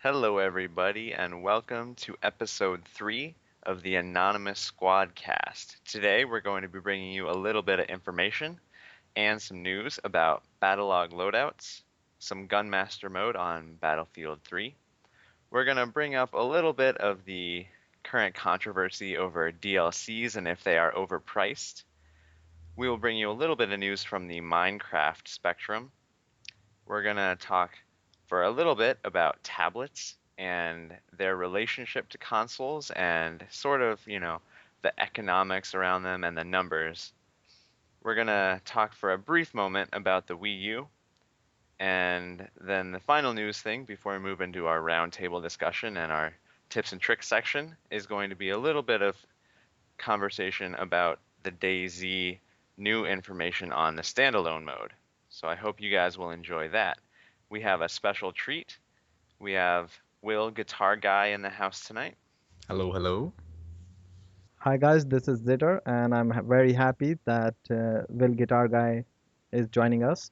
Hello, everybody, and welcome to episode 3 of the Anonymous Squadcast. Today, we're going to be bringing you a little bit of information and some news about Battlelog loadouts, some Gunmaster mode on Battlefield 3. We're going to bring up a little bit of the current controversy over DLCs and if they are overpriced. We will bring you a little bit of news from the Minecraft spectrum. We're going to talk for a little bit about tablets and their relationship to consoles and sort of, the economics around them and the numbers. We're going to talk for a brief moment about the Wii U. And then the final news thing before we move into our roundtable discussion and our tips and tricks section is going to be a little bit of conversation about the DayZ new information on the standalone mode. So I hope you guys will enjoy that. We have a special treat. We have Will Guitar Guy in the house tonight. Hello, hello. Hi guys, this is Zitter, and I'm very happy that Will Guitar Guy is joining us.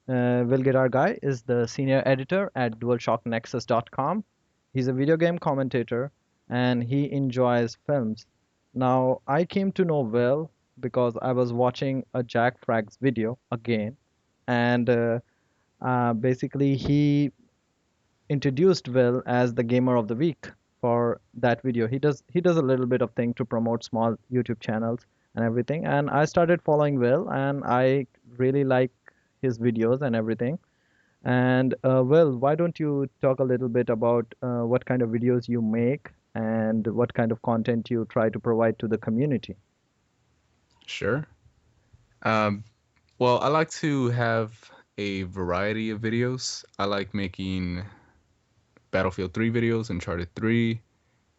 Will Guitar Guy is the senior editor at DualShockNexus.com. He's a video game commentator, and he enjoys films. Now, I came to know Will because I was watching a Jack Frags video again, and basically introduced Will as the Gamer of the Week for that video. He does a little bit of thing to promote small YouTube channels and everything. And I started following Will, and I really like his videos and everything. And Will, why don't you talk a little bit about what kind of videos you make and what kind of content you try to provide to the community? Sure. Um, well, I like to have a variety of videos. I like making Battlefield 3 videos, Uncharted 3,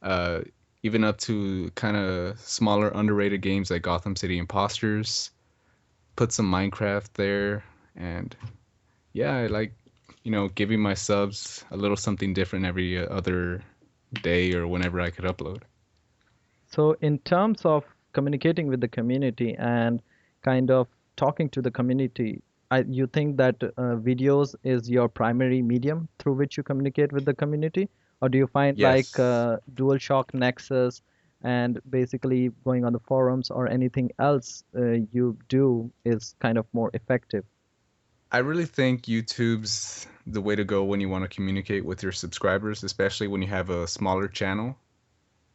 uh, even up to kind of smaller, underrated games like Gotham City Imposters. Put some Minecraft there, and yeah, I like, giving my subs a little something different every other day or whenever I could upload. So, in terms of communicating with the community and kind of talking to the community, you think that videos is your primary medium through which you communicate with the community? Or do you find like Yes. DualShock Nexus and basically going on the forums or anything else you do is kind of more effective? I really think YouTube's the way to go when you want to communicate with your subscribers, especially when you have a smaller channel.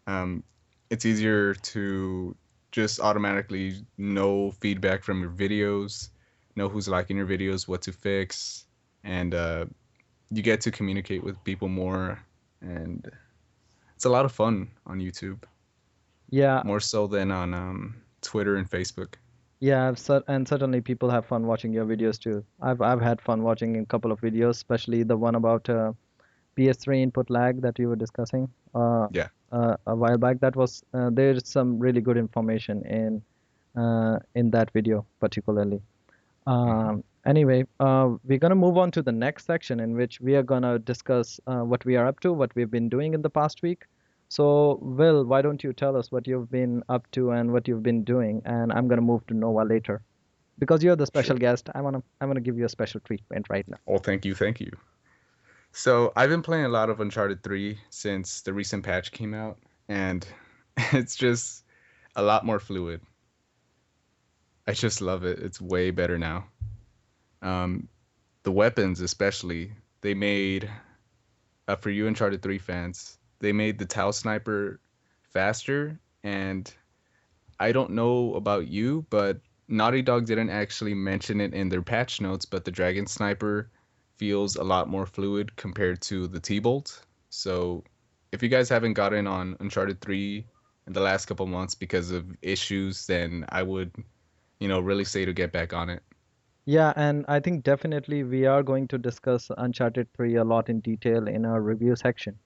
Um, it's easier to just automatically know feedback from your videos, know who's liking your videos, what to fix, and you get to communicate with people more. And it's a lot of fun on YouTube, Yeah, more so than on Twitter and Facebook. yeah, and certainly people have fun watching your videos too. I've had fun watching a couple of videos, especially the one about PS3 input lag that you were discussing Yeah. a while back. That was there's some really good information in that video particularly. Hmm. Anyway, we're gonna move on to the next section in which we are gonna discuss what we are up to, what we've been doing in the past week. So, Will, why don't you tell us what you've been up to and what you've been doing? And I'm gonna move to Noah later because you're the special Sure. guest. I wanna give you a special treatment right now. Oh, thank you, thank you. So I've been playing a lot of Uncharted 3 since the recent patch came out, and it's just a lot more fluid. I just love it. It's way better now. Um, the weapons, especially, they made for you Uncharted 3 fans, they made the Tau sniper faster. And I don't know about you, but Naughty Dog didn't actually mention it in their patch notes, but the Dragon sniper feels a lot more fluid compared to the T-Bolt. So if you guys haven't gotten on Uncharted 3 in the last couple months because of issues, then I would, really say to get back on it. Yeah, and I think definitely we are going to discuss Uncharted 3 a lot in detail in our review section.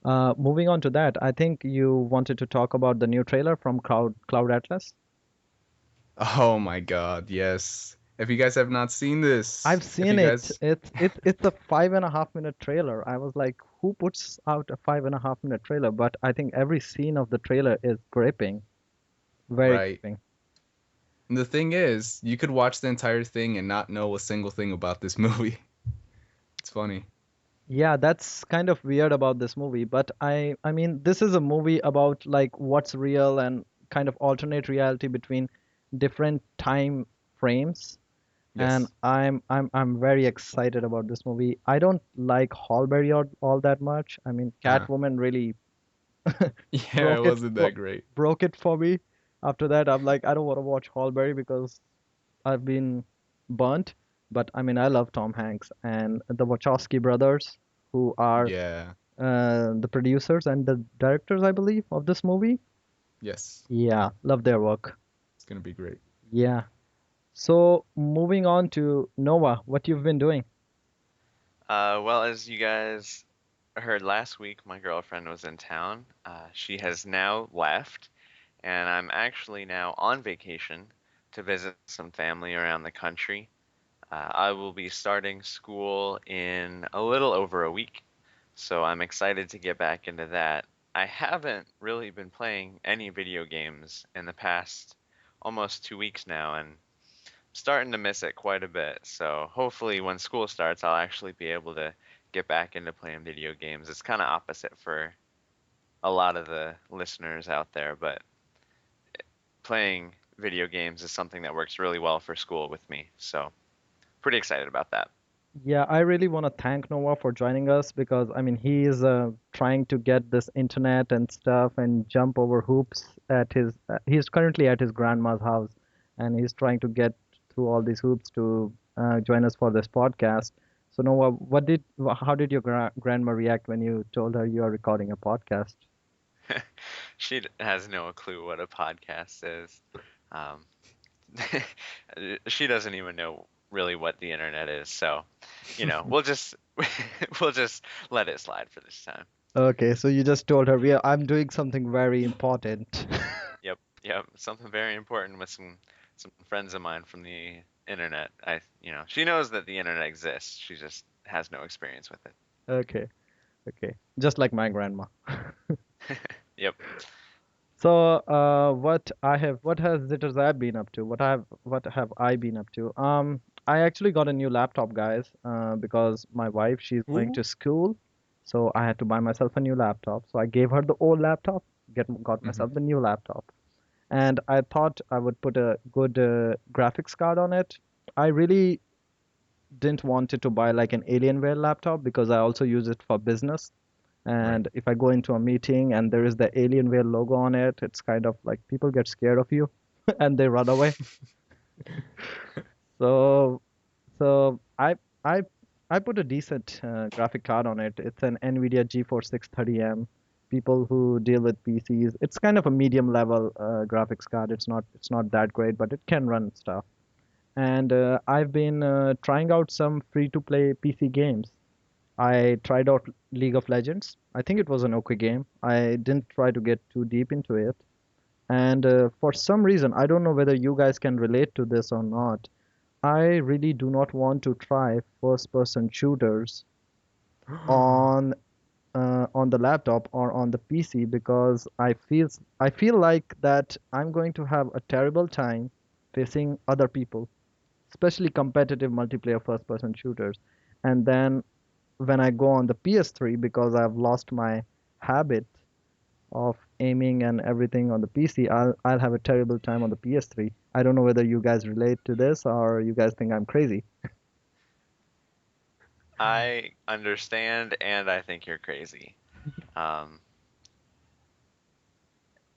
Moving on to that, I think you wanted to talk about the new trailer from Cloud Atlas. Oh my God, yes. If you guys have not seen this, I've if you seen it. guys, It's a 5.5 minute trailer. I was like, who puts out a 5.5 minute trailer? But I think every scene of the trailer is gripping, very right. gripping. And the thing is, you could watch the entire thing and not know a single thing about this movie. It's funny. Yeah, that's kind of weird about this movie, but I mean this is a movie about like what's real and kind of alternate reality between different time frames. And Yes. I'm very excited about this movie. I don't like Hallberry all that much. I mean, Uh-huh. Catwoman really Yeah, it broke it wasn't for, that great. broke it for me. After that, I'm like, I don't want to watch Hallberry because I've been burnt. But I mean, I love Tom Hanks and the Wachowski brothers, who are Yeah. the producers and the directors, I believe, of this movie. Yes. Yeah, love their work. It's gonna be great. Yeah. So moving on to Nova, what you've been doing? Well, as you guys heard last week, my girlfriend was in town. She has now left, and I'm actually now on vacation to visit some family around the country. I will be starting school in a little over a week, so I'm excited to get back into that. I haven't really been playing any video games in the past almost 2 weeks now, and starting to miss it quite a bit. So hopefully when school starts, I'll actually be able to get back into playing video games. It's kind of opposite for a lot of the listeners out there, but playing video games is something that works really well for school with me. So pretty excited about that. Yeah, I really want to thank Noah for joining us because I mean he is trying to get this internet and stuff and jump over hoops at his. He's currently at his grandma's house, and he's trying to get through all these hoops to join us for this podcast. So Noah, how did your grandma react when you told her you are recording a podcast? She has no clue what a podcast is. Um, she doesn't even know really what the internet is. So, we'll just we'll just let it slide for this time. Okay, so you just told her I'm doing something very important. Yep, yep. Something very important with some friends of mine from the internet. She knows that the internet exists. She just has no experience with it. Okay, okay, just like my grandma. Yep. So, what has Zitters been up to? What have I been up to? I actually got a new laptop, guys, because my wife, she's going Ooh. to school, so I had to buy myself a new laptop. So I gave her the old laptop, got Hmm. myself the new laptop, and I thought I would put a good graphics card on it. I really didn't want it to buy like an Alienware laptop because I also use it for business. Right. And if I go into a meeting and there is the Alienware logo on it, it's kind of like people get scared of you and they run away. So so I put a decent graphic card on it. It's an NVIDIA GeForce 630M. People who deal with PCs, it's kind of a medium level graphics card. It's not that great, but it can run stuff. And I've been trying out some free to play PC games. I tried out League of Legends. I think it was an okay game. I didn't try to get too deep into it. And for some reason, I don't know whether you guys can relate to this or not. I really do not want to try first-person shooters on on the laptop or on the PC because I feel like that I'm going to have a terrible time facing other people, especially competitive multiplayer first-person shooters. And then when I go on the PS3 because I've lost my habit of aiming and everything on the PC, I'll have a terrible time on the PS3. I don't know whether you guys relate to this or you guys think I'm crazy. I understand, and I think you're crazy. Um,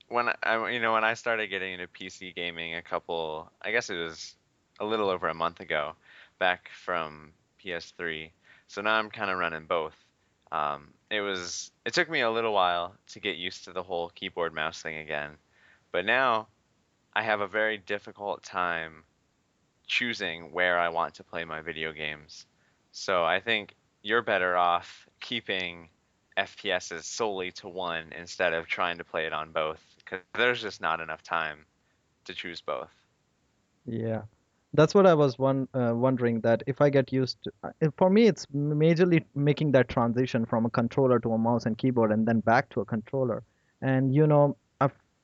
when I started getting into PC gaming I guess it was a little over a month ago, back from PS3. So now I'm kind of running both. It took me a little while to get used to the whole keyboard mouse thing again, but now I have a very difficult time choosing where I want to play my video games. So I think you're better off keeping FPSs solely to one instead of trying to play it on both, because there's just not enough time to choose both. Yeah. That's what I was wondering that if I get used to, for me, it's majorly making that transition from a controller to a mouse and keyboard and then back to a controller. And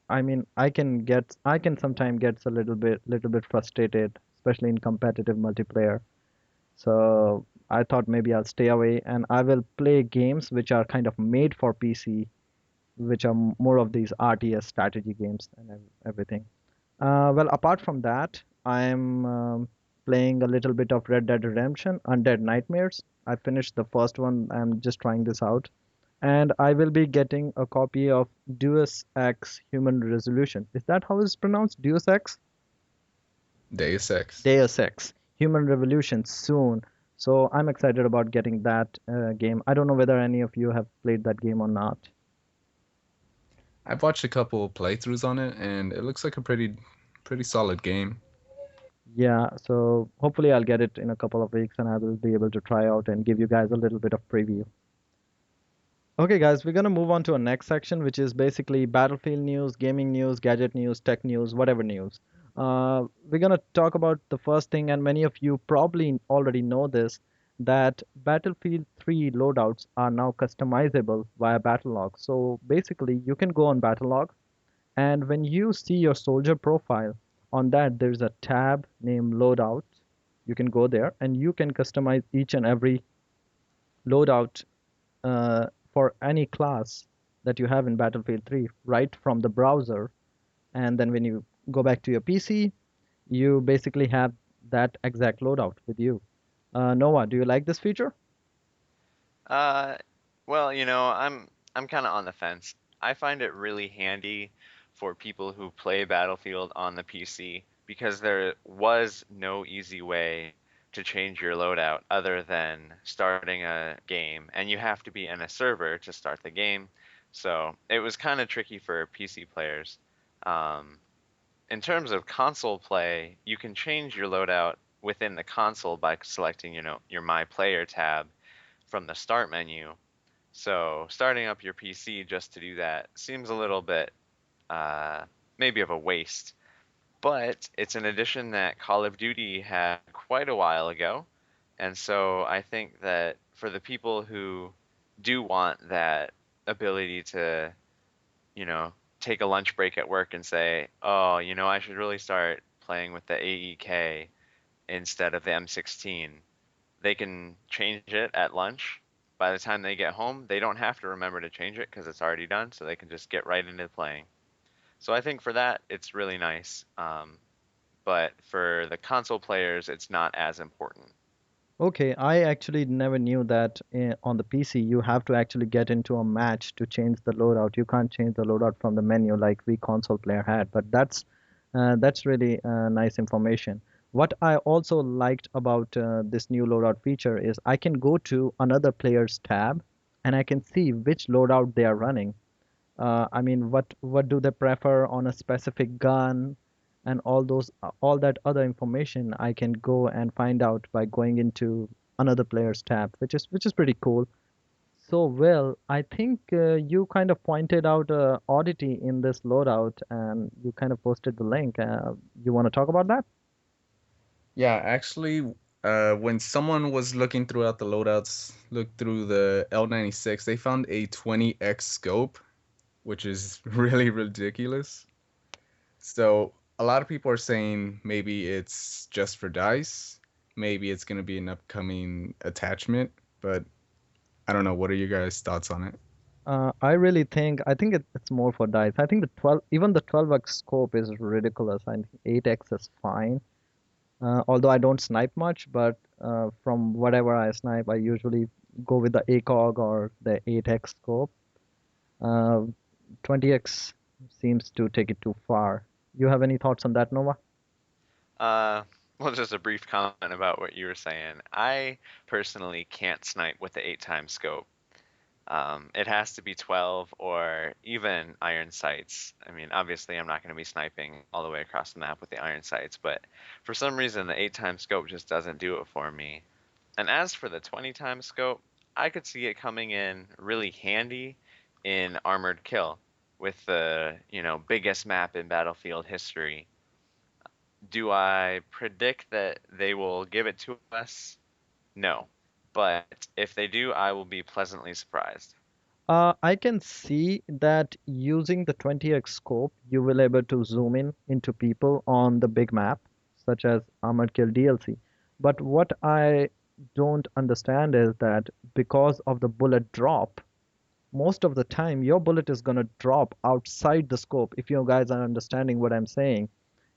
I mean, I can sometimes get little bit frustrated, especially in competitive multiplayer. So I thought maybe I'll stay away and I will play games which are kind of made for PC, which are more of these RTS strategy games and everything. Well, apart from that, I'm playing a little bit of Red Dead Redemption, Undead Nightmares. I finished the first one. I'm just trying this out. And I will be getting a copy of Deus Ex Human Resolution. Is that how it's pronounced? Deus Ex? Deus Ex. Deus Ex Human Revolution soon. So I'm excited about getting that game. I don't know whether any of you have played that game or not. I've watched a couple playthroughs on it, and it looks like a pretty solid game. Yeah, so hopefully I'll get it in a couple of weeks and I will be able to try out and give you guys a little bit of preview. Okay, guys, we're gonna move on to our next section, which is basically Battlefield news, gaming news, gadget news, tech news, whatever news. We're gonna talk about the first thing, and many of you probably already know this, that Battlefield 3 loadouts are now customizable via Battlelog. So basically, you can go on Battlelog, and when you see your soldier profile, on that there's a tab named Loadout. You can go there, and you can customize each and every loadout for any class that you have in Battlefield 3 right from the browser. And then when you go back to your PC, you basically have that exact loadout with you. Noah, do you like this feature? Uh, well, I'm kind of on the fence. I find it really handy for people who play Battlefield on the PC because there was no easy way to change your loadout other than starting a game, and you have to be in a server to start the game. So it was kind of tricky for PC players. Um, in terms of console play, you can change your loadout within the console by selecting, your My Player tab from the start menu. So starting up your PC just to do that seems a little bit uh, maybe of a waste. But it's an addition that Call of Duty had quite a while ago. And so I think that for the people who do want that ability to, take a lunch break at work and say, oh, I should really start playing with the AEK instead of the M16, they can change it at lunch. By the time they get home, they don't have to remember to change it because it's already done, so they can just get right into playing. So I think for that, it's really nice. But for the console players, it's not as important. Okay, I actually never knew that on the PC you have to actually get into a match to change the loadout. You can't change the loadout from the menu like we console player had, but that's really nice information. What I also liked about this new loadout feature is I can go to another player's tab and I can see which loadout they are running. I mean, what do they prefer on a specific gun, and all that other information I can go and find out by going into another player's tab, which is pretty cool. So, Will, I think you kind of pointed out a oddity in this loadout, and you kind of posted the link. You want to talk about that? Yeah, actually, when someone was looking throughout the loadouts, looked through the L96, they found a 20x scope, which is really ridiculous. So a lot of people are saying maybe it's just for dice, maybe it's going to be an upcoming attachment, but I don't know. What are your guys' thoughts on it? I think it's more for dice. I think the 12, even the 12x scope is ridiculous. I think 8x is fine. Although I don't snipe much, but from whatever I snipe, I usually go with the ACOG or the 8x scope. Uh, 20x seems to take it too far. You have any thoughts on that, Nova? Uh, well, just a brief comment about what you were saying. I personally can't snipe with the 8 times scope. It has to be 12 or even iron sights. I mean, obviously, I'm not going to be sniping all the way across the map with the iron sights, but for some reason, the 8 times scope just doesn't do it for me. And as for the 20 times scope, I could see it coming in really handy in Armored Kill with the, biggest map in Battlefield history. Do I predict that they will give it to us? No. But if they do, I will be pleasantly surprised. I can see that using the 20x scope, you will able to zoom in into people on the big map, such as Armored Kill DLC. But what I don't understand is that because of the bullet drop, most of the time your bullet is going to drop outside the scope. If you guys are understanding what I'm saying,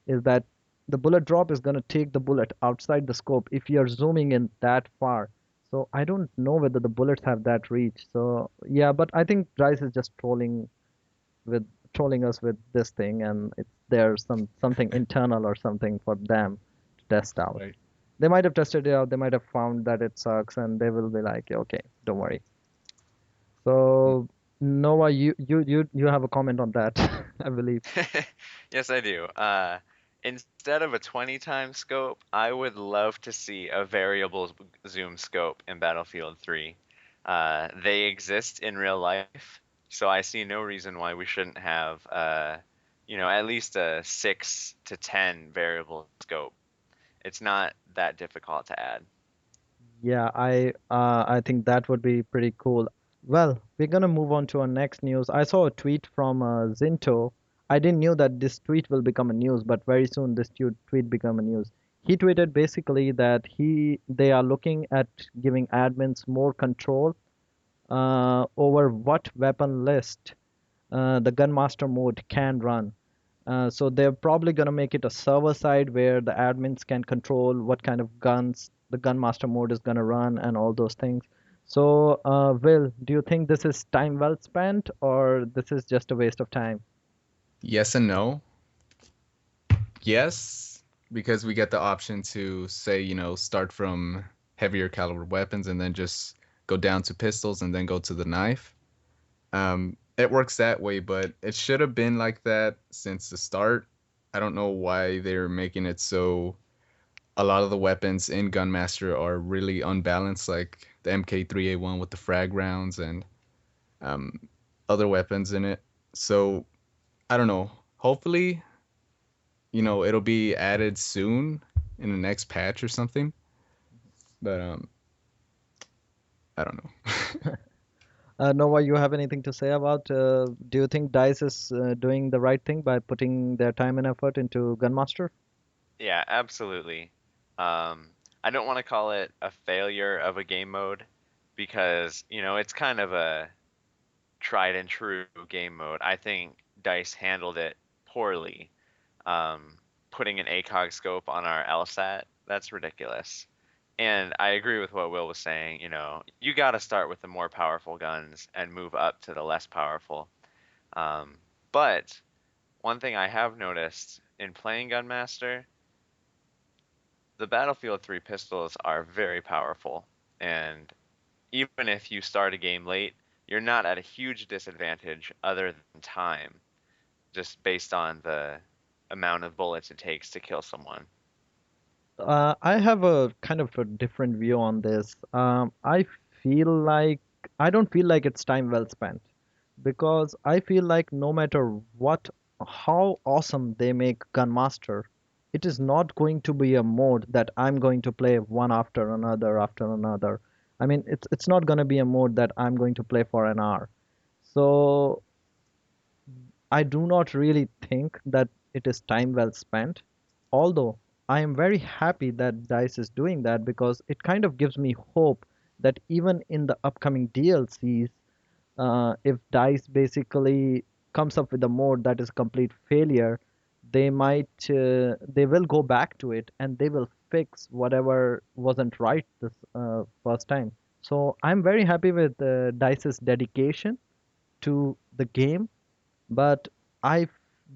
is that the bullet drop is going to take the bullet outside the scope if you're zooming in that far. So I don't know whether the bullets have that reach. So yeah, but I think Dice is just with trolling us with this thing, and it's there's something internal or something for them to test out. Right. They might have tested it out, they might have found that it sucks, and they will be like, okay, don't worry. So Noah, you have a comment on that, I believe. Yes, I do. Instead of a 20 times scope, I would love to see a variable zoom scope in Battlefield 3. They exist in real life, so I see no reason why we shouldn't have, at least a 6 to 10 variable scope. It's not that difficult to add. Yeah, I think that would be pretty cool. Well, we're gonna move on to our next news. I saw a tweet from Zinto. I didn't knew that this tweet will become a news, but very soon this tweet become a news. He tweeted basically that they are looking at giving admins more control over what weapon list the Gunmaster mode can run. So they're probably going to make it a server side where the admins can control what kind of guns the Gunmaster mode is going to run and all those things. So, Will, do you think this is time well spent or this is just a waste of time? Yes and no. Yes, because we get the option to say, start from heavier caliber weapons and then just go down to pistols and then go to the knife. It works that way, but it should have been like that since the start. I don't know why they're making it so a lot of the weapons in Gunmaster are really unbalanced, like the MK3A1 with the frag rounds and um, other weapons in it. So I don't know. Hopefully, it'll be added soon in the next patch or something. But I don't know. Nova, you have anything to say about? Do you think DICE is doing the right thing by putting their time and effort into Gunmaster? Yeah, absolutely. I don't want to call it a failure of a game mode because, it's kind of a tried and true game mode. I think Dice handled it poorly. Putting an ACOG scope on our LSAT, that's ridiculous. And I agree with what Will was saying. You got to start with the more powerful guns and move up to the less powerful. But one thing I have noticed in playing Gunmaster, the Battlefield 3 pistols are very powerful. And even if you start a game late, you're not at a huge disadvantage other than time, just based on the amount of bullets it takes to kill someone. I have a kind of a different view on this. I feel like I don't feel like it's time well spent because I feel like no matter what, how awesome they make Gunmaster, it is not going to be a mode that I'm going to play one after another after another. I mean, it's not going to be a mode that I'm going to play for an hour. So I do not really think that it is time well spent. Although I am very happy that DICE is doing that because it kind of gives me hope that even in the upcoming DLCs, if DICE basically comes up with a mode that is a complete failure, they will go back to it and they will fix whatever wasn't right this first time. So I'm very happy with DICE's dedication to the game, but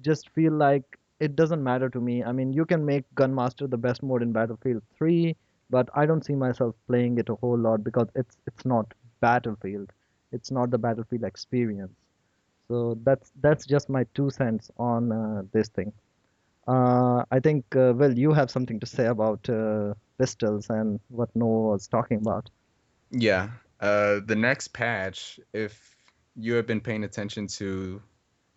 just feel like it doesn't matter to me. I mean, you can make Gunmaster the best mode in Battlefield 3, but I don't see myself playing it a whole lot because it's not Battlefield. It's not the Battlefield experience. So that's just my 2 cents on this thing. I think, Will, you have something to say about pistols and what Noah was talking about. Yeah. The next patch, if you have been paying attention to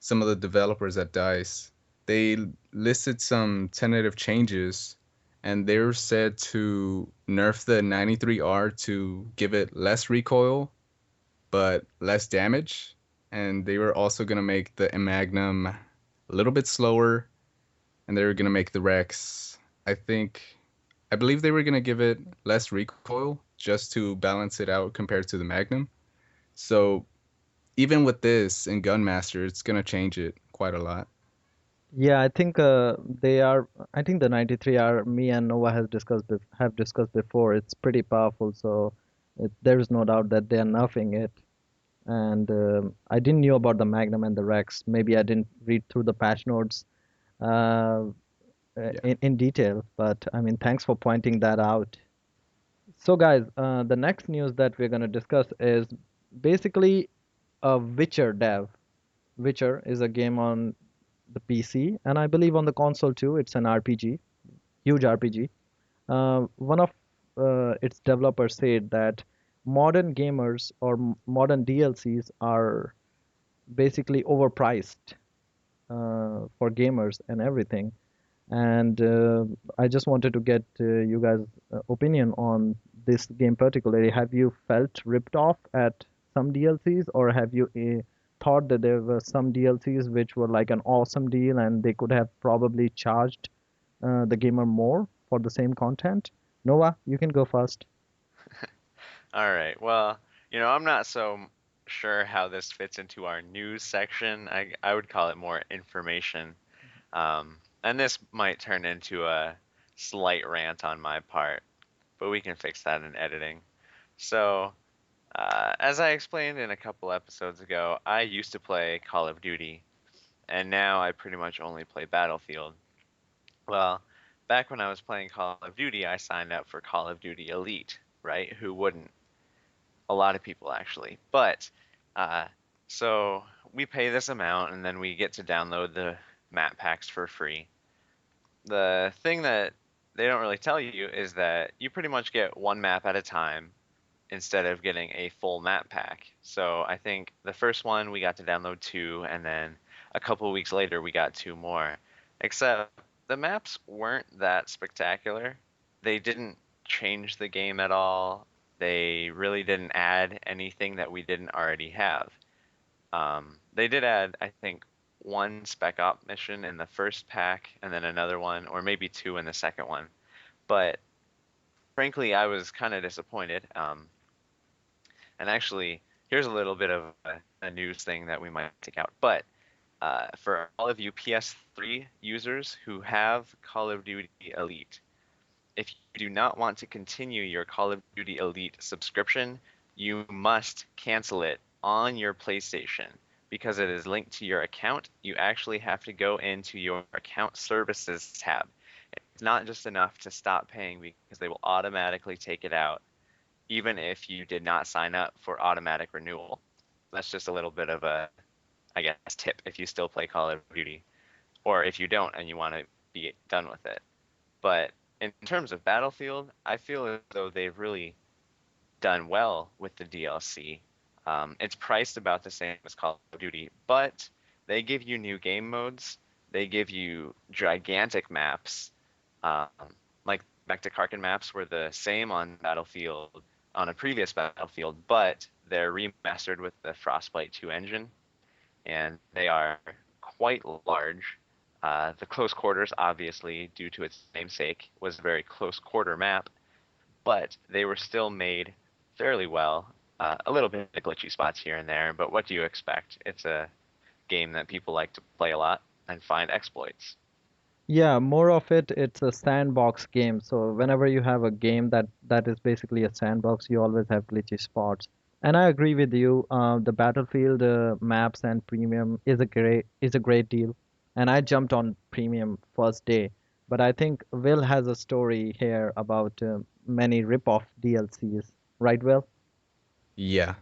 some of the developers at DICE, they listed some tentative changes and they're said to nerf the 93R to give it less recoil but less damage. And they were also going to make the Magnum a little bit slower and they were going to make the Rex, I think, I I believe they were gonna give it less recoil just to balance it out compared to the Magnum. So even with this in Gunmaster, it's gonna change it quite a lot. Yeah, I think they are. I think the 93 are me and Nova have discussed before. It's pretty powerful, so there is no doubt that they are nerfing it. And I didn't know about the Magnum and the Rex. Maybe I didn't read through the patch notes uh, Yeah. in detail, but I mean, thanks for pointing that out. So, guys, the next news that we're going to discuss is basically a Witcher dev. Witcher is a game on the PC and I believe on the console too. It's an RPG, huge RPG. One of its developers said that modern gamers or modern DLCs are basically overpriced for gamers and everything. And I just wanted to get you guys' opinion on this game particularly. Have you felt ripped off at some DLCs, or have you thought that there were some DLCs which were like an awesome deal and they could have probably charged the gamer more for the same content? Noah, you can go first. All right. Well, I'm not so sure how this fits into our news section. I would call it more information. And this might turn into a slight rant on my part, but we can fix that in editing. So, as I explained in a couple episodes ago, I used to play Call of Duty, and now I pretty much only play Battlefield. Well, back when I was playing Call of Duty, I signed up for Call of Duty Elite, right? Who wouldn't? A lot of people actually. But uh, so we pay this amount, and then we get to download the map packs for free. The thing that they don't really tell you is that you pretty much get one map at a time instead of getting a full map pack. So I think the first one we got to download two, and then a couple of weeks later we got two more. Except the maps weren't that spectacular. They didn't change the game at all. They really didn't add anything that we didn't already have. They did add, I think, one spec op mission in the first pack, and then another one, or maybe two in the second one. But frankly, I was kind of disappointed. And actually, here's a little bit of a news thing that we might take out. But for all of you PS3 users who have Call of Duty Elite, if you do not want to continue your Call of Duty Elite subscription, you must cancel it on your PlayStation because it is linked to your account. You actually have to go into your account services tab. It's not just enough to stop paying because they will automatically take it out even if you did not sign up for automatic renewal. That's just a little bit of a, I guess, tip if you still play Call of Duty, or if you don't and you want to be done with it. But in terms of Battlefield, I feel as though they've really done well with the DLC. It's priced about the same as Call of Duty, but they give you new game modes. They give you gigantic maps, um, like back to Karkin maps were the same on Battlefield on a previous Battlefield, but they're remastered with the Frostbite 2 engine, and they are quite large. The close quarters, obviously, due to its namesake, was a very close quarter map, but they were still made fairly well. A little bit of glitchy spots here and there, but what do you expect? It's a game that people like to play a lot and find exploits. Yeah, more of it, it's a sandbox game. So whenever you have a game that is basically a sandbox, you always have glitchy spots. And I agree with you. The Battlefield maps and premium is a great deal. And I jumped on premium first day. But I think Will has a story here about many rip-off DLCs, right, Will? Yeah.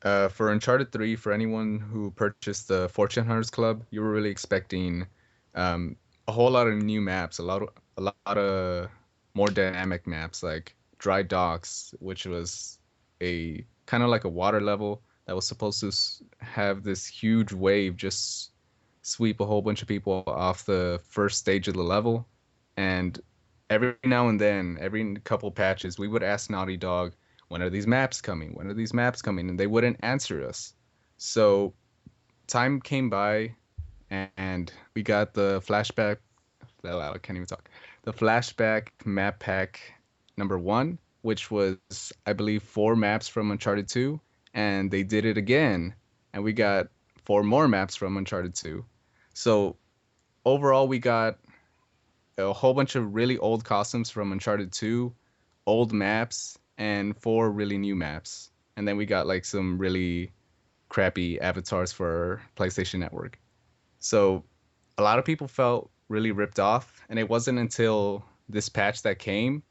For Uncharted 3, for anyone who purchased the Fortune Hunters Club, you were really expecting um, a whole lot of new maps, a lot of more dynamic maps like Dry Docks, which was a kind of like a water level that was supposed to have this huge wave just sweep a whole bunch of people off the first stage of the level. And every now and then, every couple patches, we would ask Naughty Dog, when are these maps coming? When are these maps coming? And they wouldn't answer us. So time came by and we got the I can't even talk. The flashback map pack number one, which was, I believe, four maps from Uncharted 2, and they did it again, and we got four more maps from Uncharted 2. So overall, we got a whole bunch of really old costumes from Uncharted 2, old maps, and four really new maps. And then we got like some really crappy avatars for PlayStation Network. So a lot of people felt really ripped off, and it wasn't until this patch that came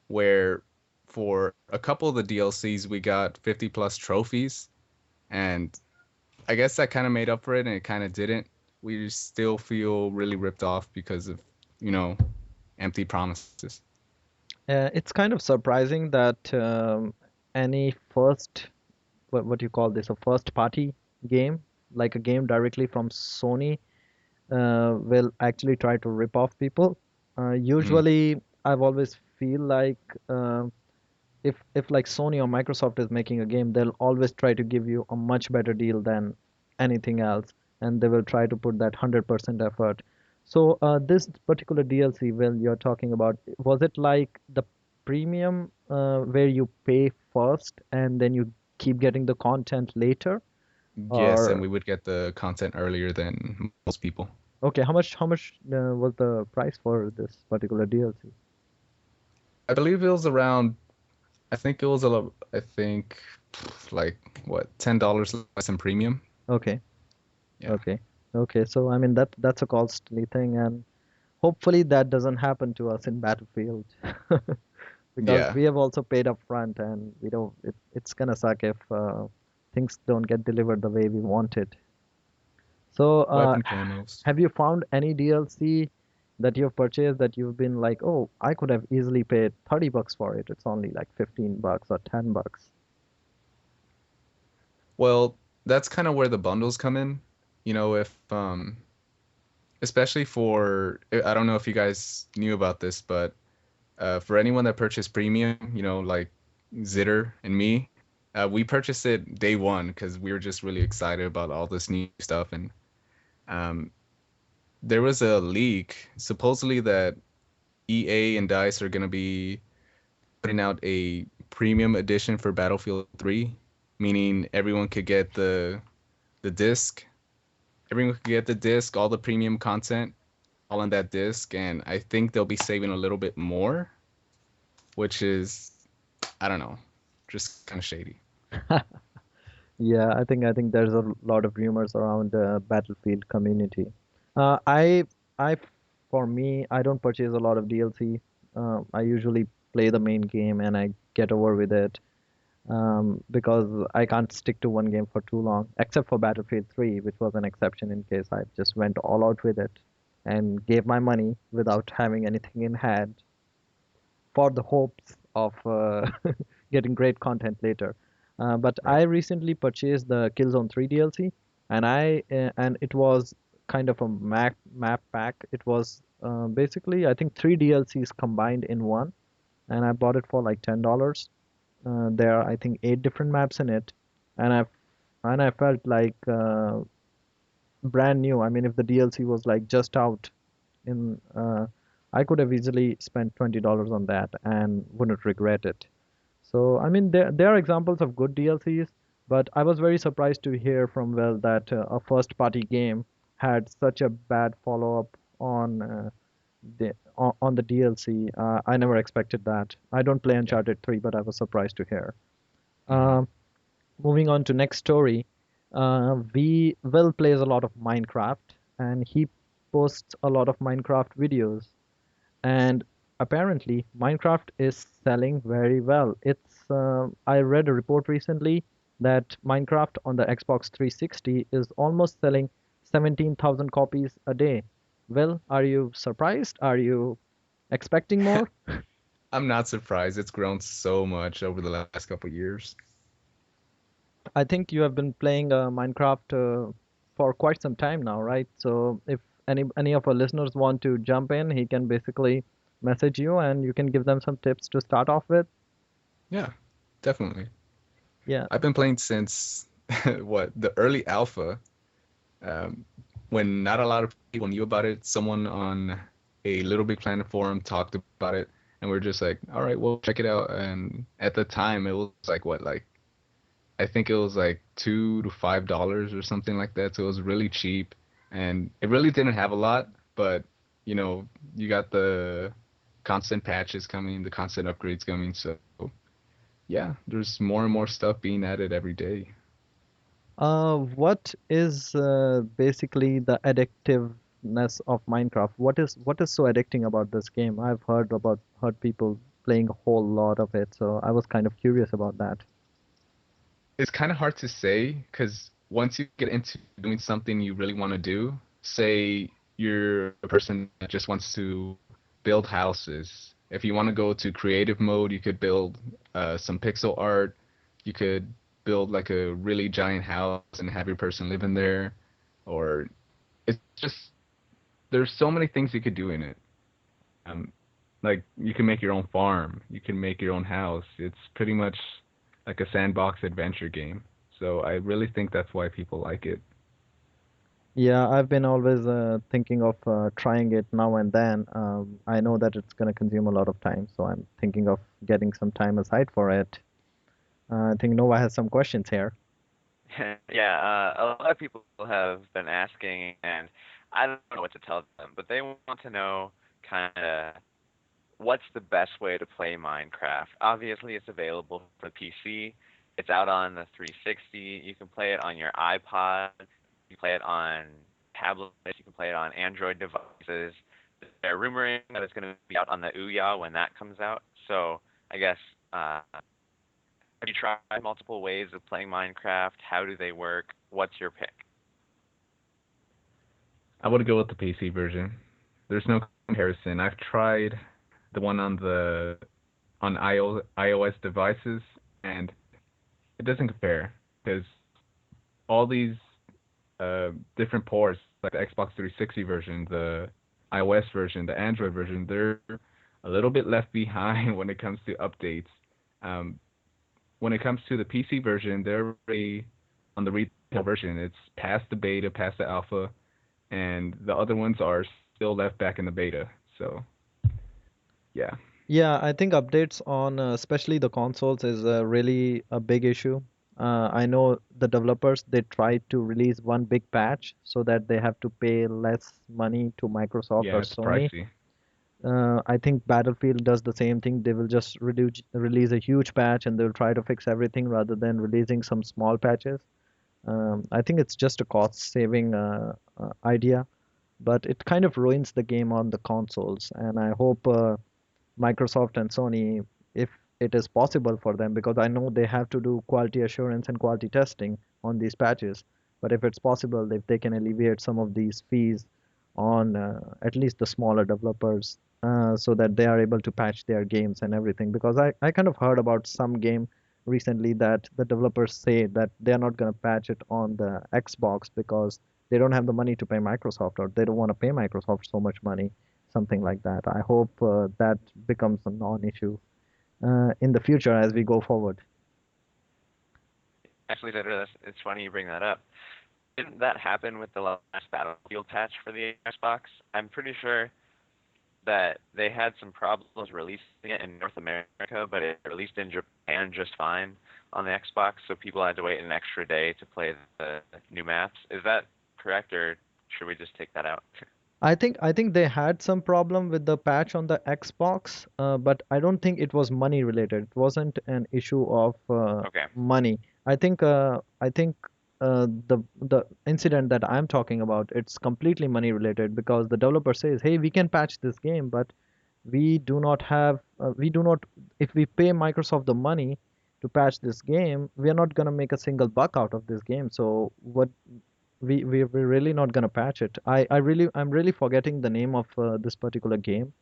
where for a couple of the DLCs we got 50 plus trophies, and I guess that kind of made up for it, and it kind of didn't. We still feel really ripped off because of, you know, empty promises. It's kind of surprising that any first, what you call this, a first party game, like a game directly from Sony, will actually try to rip off people. Mm, Usually, I've always feel like if like Sony or Microsoft is making a game, they'll always try to give you a much better deal than anything else, and they will try to put that 100% effort. So this particular DLC, Will, you're talking about, was it like the premium where you pay first and then you keep getting the content later? yes, and Or we would get the content earlier than most people. okay, how much was the price for this particular DLC? I believe it was around, I think it was a little, I think like what, $10 less than premium? Okay, Yeah. okay, okay. So I mean that's a costly thing, and hopefully that doesn't happen to us in Battlefield because Yeah. we have also paid up front, and we don't. It's gonna suck if things don't get delivered the way we wanted. So, Weapon camos. have you found any DLC that you've purchased that you've been like, oh, I could have easily paid $30 for it. It's only like $15 or $10. Well, that's kind of where the bundles come in. You know, if especially for, I don't know if you guys knew about this, but for anyone that purchased premium, you know, like Zitter and me, we purchased it day one because we were just really excited about all this new stuff. And um, there was a leak supposedly that EA and DICE are going to be putting out a premium edition for Battlefield 3, meaning everyone could get the disc. Everyone could get the disc, all the premium content, all on that disc, and I think they'll be saving a little bit more, which is, I don't know, just kind of shady. Yeah, I think there's a lot of rumors around Battlefield community. Uh, I I for me, I don't purchase a lot of DLC. I usually play the main game and I get over with it. Because I can't stick to one game for too long, except for Battlefield 3, which was an exception in case I just went all out with it and gave my money without having anything in hand for the hopes of getting great content later. But Right. I recently purchased the Killzone 3 DLC, and it was kind of a map pack. It was basically I think three DLCs combined in one, and I bought it for like $10. There are I think eight different maps in it, and I felt like brand new. I mean, if the DLC was like just out in, I could have easily spent $20 on that and wouldn't regret it. So I mean, there are examples of good DLCs, but I was very surprised to hear from Well that a first party game had such a bad follow up on the DLC. I never expected that. I don't play Yeah. Uncharted 3, but I was surprised to hear. Hmm. Um, Moving on to next story, we Will plays a lot of Minecraft, and he posts a lot of Minecraft videos. And apparently, Minecraft is selling very well. I read a report recently that Minecraft on the Xbox 360 is almost selling 17,000 copies a day. Will, are you surprised? Are you expecting more? I'm not surprised. It's grown so much over the last couple years. I think you have been playing Minecraft for quite some time now, right? So if any of our listeners want to jump in, he can basically message you and you can give them some tips to start off with. Yeah, definitely. Yeah. I've been playing since what, the early alpha, um, when not a lot of people knew about it. Someone on a Little Big Planet forum talked about it, and we're just like, all right, we'll check it out. And at the time, it was like what, like I think it was like $2 to $5 or something like that. So it was really cheap, and it really didn't have a lot, but you got the constant patches coming, the constant upgrades coming. So yeah, there's more and more stuff being added every day. What is basically the addictiveness of Minecraft? What is so addicting about this game? I've heard people playing a whole lot of it, so I was kind of curious about that. It's kind of hard to say because once you get into doing something you really want to do, say you're a person that just wants to build houses. If you want to go to creative mode, you could build some pixel art. You could build like a really giant house and have your person live in there. Or it's just there's so many things you could do in it. Um, like you can make your own farm, you can make your own house. It's pretty much like a sandbox adventure game. So I really think that's why people like it. Yeah, I've been always thinking of trying it now and then. I know that it's going to consume a lot of time, so I'm thinking of getting some time aside for it. I think Nova has some questions here. Yeah, a lot of people have been asking, and I don't know what to tell them, but they want to know kind of what's the best way to play Minecraft. Obviously, it's available for PC. It's out on the 360. You can play it on your iPod. You can play it on tablets. You can play it on Android devices. They're rumoring that it's going to be out on the Ouya when that comes out. So I guess have you tried multiple ways of playing Minecraft? How do they work? What's your pick? I would go with the PC version. There's no comparison. I've tried the one on iOS devices, and it doesn't compare because all these different ports, like the Xbox 360 version, the iOS version, the Android version, they're a little bit left behind when it comes to updates. Um, when it comes to the PC version, they're already on the retail version. It's past the beta, past the alpha, and the other ones are still left back in the beta. So yeah, Yeah, I think updates on especially the consoles is really a big issue. I know the developers they tried to release one big patch so that they have to pay less money to Microsoft or yeah, it's Sony. pricey. I think Battlefield does the same thing. They will just release a huge patch and they'll try to fix everything rather than releasing some small patches. I think it's just a cost-saving idea, but it kind of ruins the game on the consoles. And I hope Microsoft and Sony, if it is possible for them, because I know they have to do quality assurance and quality testing on these patches. But if it's possible, if they can alleviate some of these fees on at least the smaller developers, so that they are able to patch their games and everything. Because I kind of heard about some game recently that the developers say that they are not going to patch it on the Xbox because they don't have the money to pay Microsoft or they don't want to pay Microsoft so much money, something like that. I hope that becomes a non-issue in the future as we go forward. Actually, it's funny you bring that up. Didn't that happen with the last Battlefield patch for the Xbox? I'm pretty sure that they had some problems releasing it in North America, but it released in Japan just fine on the Xbox, so people had to wait an extra day to play the new maps. Is that correct, or should we just take that out? I think they had some problem with the patch on the Xbox, but I don't think it was money related. It wasn't an issue of Okay. money. I think the incident that I'm talking about, it's completely money related because the developer says, "Hey, we can patch this game, but we do not if we pay Microsoft the money to patch this game, we are not gonna make a single buck out of this game. So what we're really not gonna patch it. I'm really forgetting the name of this particular game,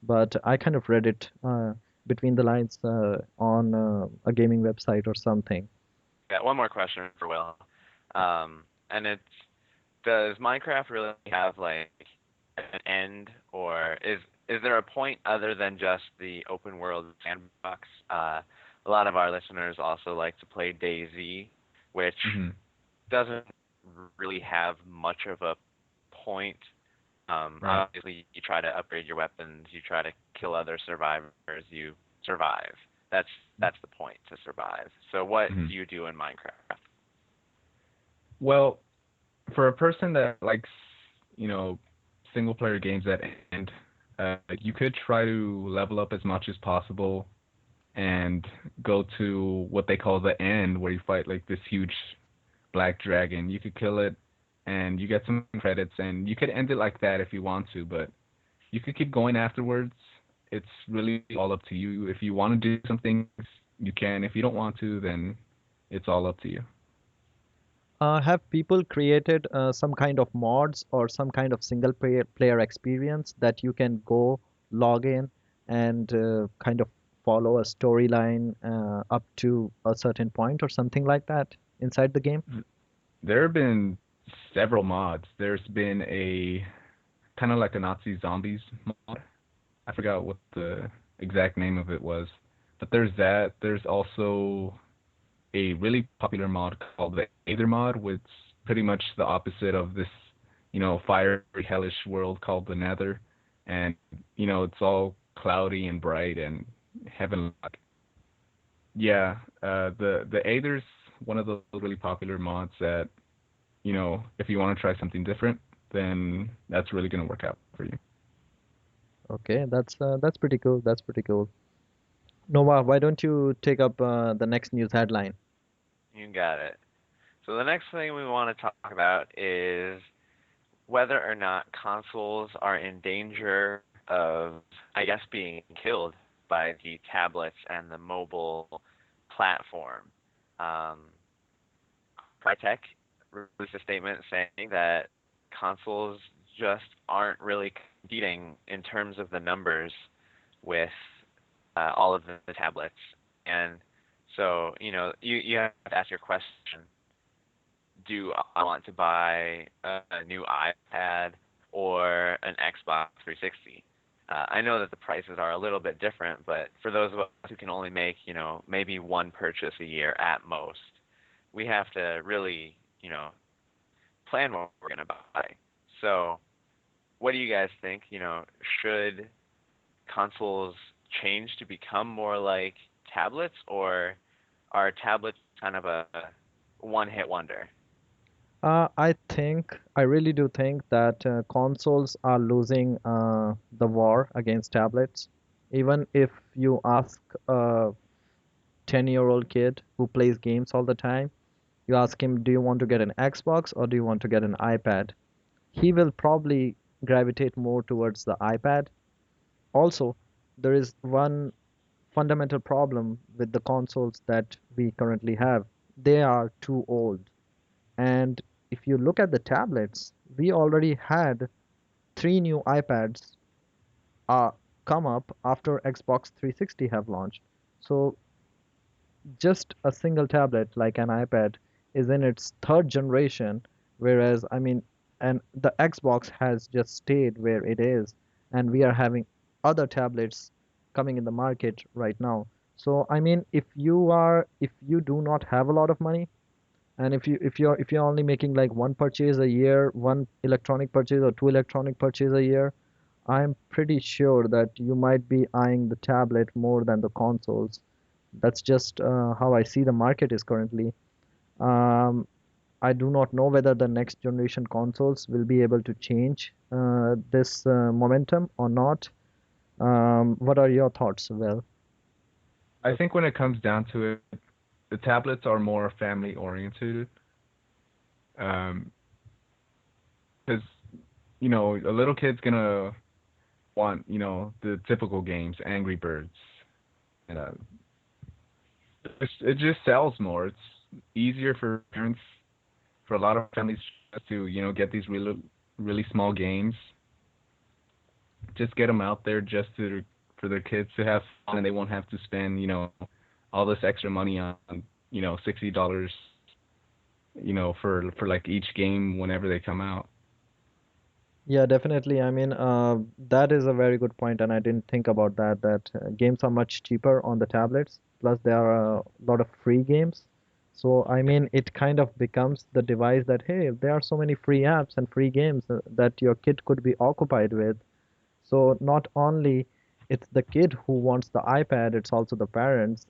but I kind of read it between the lines on a gaming website or something. Got one more question for Will. And it's, does Minecraft really have like an end, or is there a point other than just the open world sandbox? A lot of our listeners also like to play DayZ, which Hmm. doesn't really have much of a point Right. Obviously, you try to upgrade your weapons, you try to kill other survivors, you survive. That's that's the point, to survive. So what Mhm. do you do in Minecraft? Well, for a person that likes, you know, single player games that end, you could try to level up as much as possible and go to what they call the end, where you fight like this huge black dragon. You could kill it, and you get some credits, and you could end it like that if you want to, but you could keep going afterwards. It's really all up to you. If you want to do some things, you can. If you don't want to, then it's all up to you. Have people created some kind of mods or some kind of player experience that you can go log in and kind of follow a storyline up to a certain point or something like that inside the game? There have been several mods. There's been a kind of like a Nazi zombies mod. I forgot what the exact name of it was, but there's that. There's also a really popular mod called the Aether mod, which is pretty much the opposite of this, fiery hellish world called the Nether, and it's all cloudy and bright and heaven-like. Yeah, the Aether's one of those really popular mods that if you want to try something different, then that's really gonna work out for you. Okay, that's pretty cool. That's pretty cool. Nova, why don't you take up the next news headline? You got it. So the next thing we want to talk about is whether or not consoles are in danger of, I guess, being killed by the tablets and the mobile platform. Um, Crytek released a statement saying that consoles just aren't really competing in terms of the numbers with all of the tablets. And so, you have to ask your question, do I want to buy a new iPad or an Xbox 360? I know that the prices are a little bit different, but for those of us who can only make, maybe one purchase a year at most, we have to really, plan what we're going to buy. So, what do you guys think? Should consoles change to become more like tablets, or are tablets kind of a one-hit wonder? I really do think that consoles are losing the war against tablets. Even if you ask a 10-year-old kid who plays games all the time, you ask him, do you want to get an Xbox or do you want to get an iPad? He will probably gravitate more towards the iPad. Also, there is one fundamental problem with the consoles that we currently have. They are too old. And if you look at the tablets, we already had three new iPads uh, come up after Xbox 360 have launched. So just a single tablet like an iPad is in its third generation, whereas and the Xbox has just stayed where it is, and we are having other tablets coming in the market right now. So if you do not have a lot of money, and if you're only making like one purchase a year, one electronic purchase or two electronic purchase a year, I'm pretty sure that you might be eyeing the tablet more than the consoles. That's just how I see the market is currently. Um, I do not know whether the next generation consoles will be able to change this momentum or not. What are your thoughts, Well? I think when it comes down to it, the tablets are more family oriented. Um, because a little kid's gonna want the typical games, Angry Birds, and it just sells more. It's easier for parents, for a lot of families, just to get these really small games. Just get them out there just to for their kids to have fun, and they won't have to spend all this extra money on $60 for like each game whenever they come out. Yeah, definitely. That is a very good point, and I didn't think about that games are much cheaper on the tablets. Plus, there are a lot of free games. So, I mean, it kind of becomes the device that, hey, there are so many free apps and free games that your kid could be occupied with. So, not only it's the kid who wants the iPad, it's also the parents.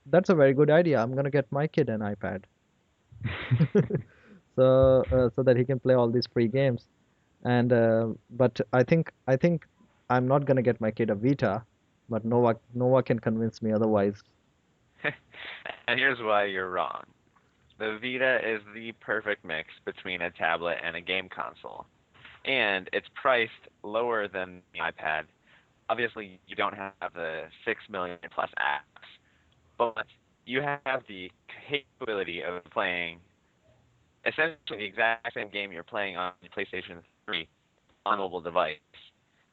That's a very good idea. I'm gonna get my kid an iPad. So that he can play all these free games. And but I think I'm not gonna get my kid a Vita, but Nova can convince me otherwise. And here's why you're wrong. The Vita is the perfect mix between a tablet and a game console, and it's priced lower than the iPad. Obviously, you don't have the 6 million plus apps, but you have the capability of playing essentially the exact same game you're playing on your PlayStation 3 on a mobile device.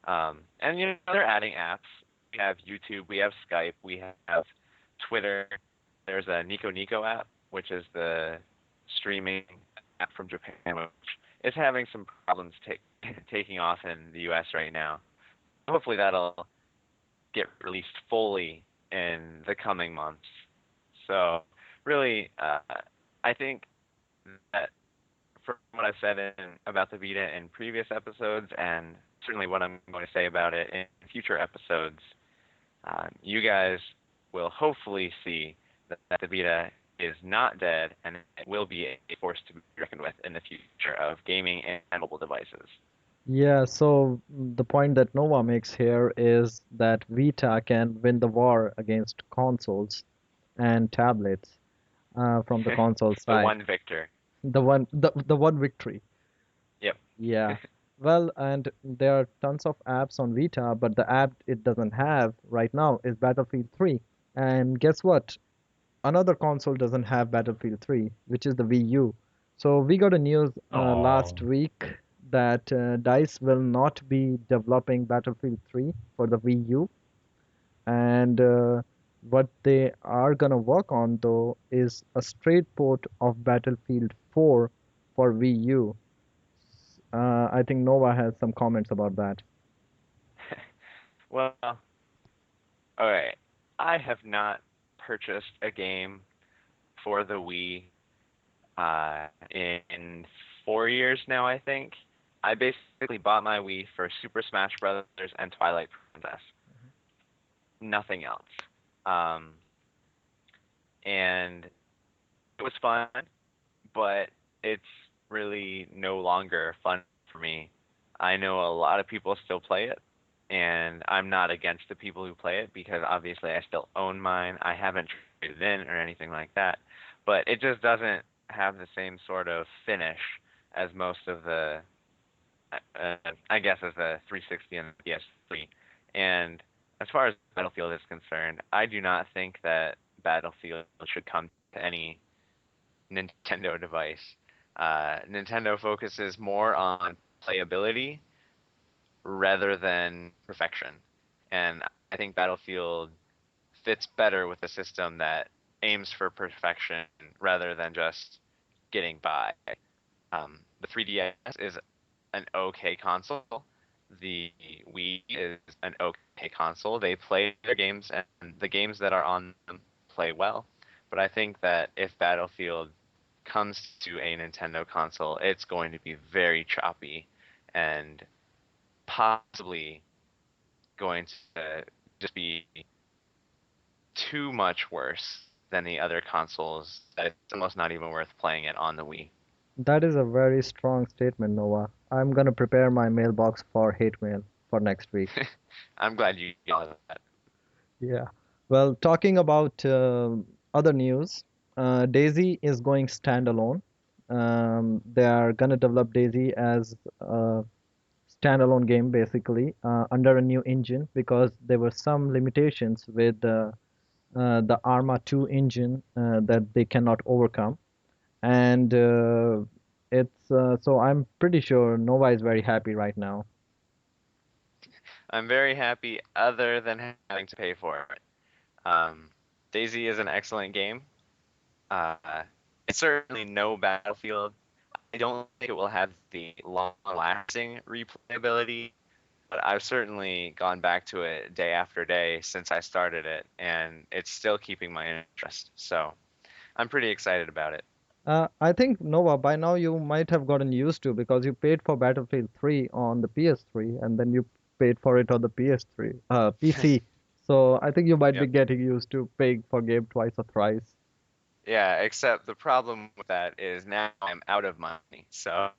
And they're adding apps. We have YouTube, we have Skype, we have Twitter. There's a Nico Nico app, which is the streaming app from Japan, which is having some problems taking off in the U.S. right now. Hopefully that'll get released fully in the coming months. So really, I think that from what I've said about the Vita in previous episodes, and certainly what I'm going to say about it in future episodes, you guys will hopefully see that the Vita is not dead and it will be a force to be reckoned with in the future of gaming and mobile devices. Yeah, so the point that Nova makes here is that Vita can win the war against consoles and tablets from the console The side. one victor. The one victory. Yep. Yeah. Well, and there are tons of apps on Vita, but the app it doesn't have right now is Battlefield 3. And guess what? Another console doesn't have Battlefield 3, which is the Wii U. So we got a news last Oh, week that DICE will not be developing Battlefield 3 for the Wii U, and what they are gonna work on though is a straight port of Battlefield 4 for Wii U. I think Nova has some comments about that. Well, all right. I have not purchased a game for the Wii in 4 years now, I think. I basically bought my Wii for Super Smash Brothers and Twilight Princess. Nothing else. Um, and it was fun, but it's really no longer fun for me. I know a lot of people still play it, and I'm not against the people who play it because obviously I still own mine. I haven't traded in or anything like that, but it just doesn't have the same sort of finish as most of the, I guess, as the 360 and the PS3. And as far as Battlefield is concerned, I do not think that Battlefield should come to any Nintendo device. Nintendo focuses more on playability rather than perfection. And I think Battlefield fits better with a system that aims for perfection rather than just getting by. The 3DS is an okay console. The Wii is an okay console. They play their games, and the games that are on them play well. But I think that if Battlefield comes to a Nintendo console, it's going to be very choppy and possibly going to just be too much worse than the other consoles that it's almost not even worth playing it on the Wii. That is a very strong statement, Nova. I'm gonna prepare my mailbox for hate mail for next week. I'm glad you got that. Yeah. Well, talking about other news, Daisy is going standalone. They are gonna develop Daisy as a standalone game, basically, under a new engine because there were some limitations with the Arma 2 engine that they cannot overcome. And it's so I'm pretty sure Nova is very happy right now. I'm very happy other than having to pay for it. Um, Daisy is an excellent game. Uh, it's certainly no Battlefield. I don't think it will have the long-lasting replayability, but I've certainly gone back to it day after day since I started it, and it's still keeping my interest. So I'm pretty excited about it. I think Nova, by now you might have gotten used to because you paid for Battlefield 3 on the PS3 and then you paid for it on the PS3, PC. So I think you might be Yep. getting used to paying for game twice or thrice. Yeah, except the problem with that is now I'm out of money. So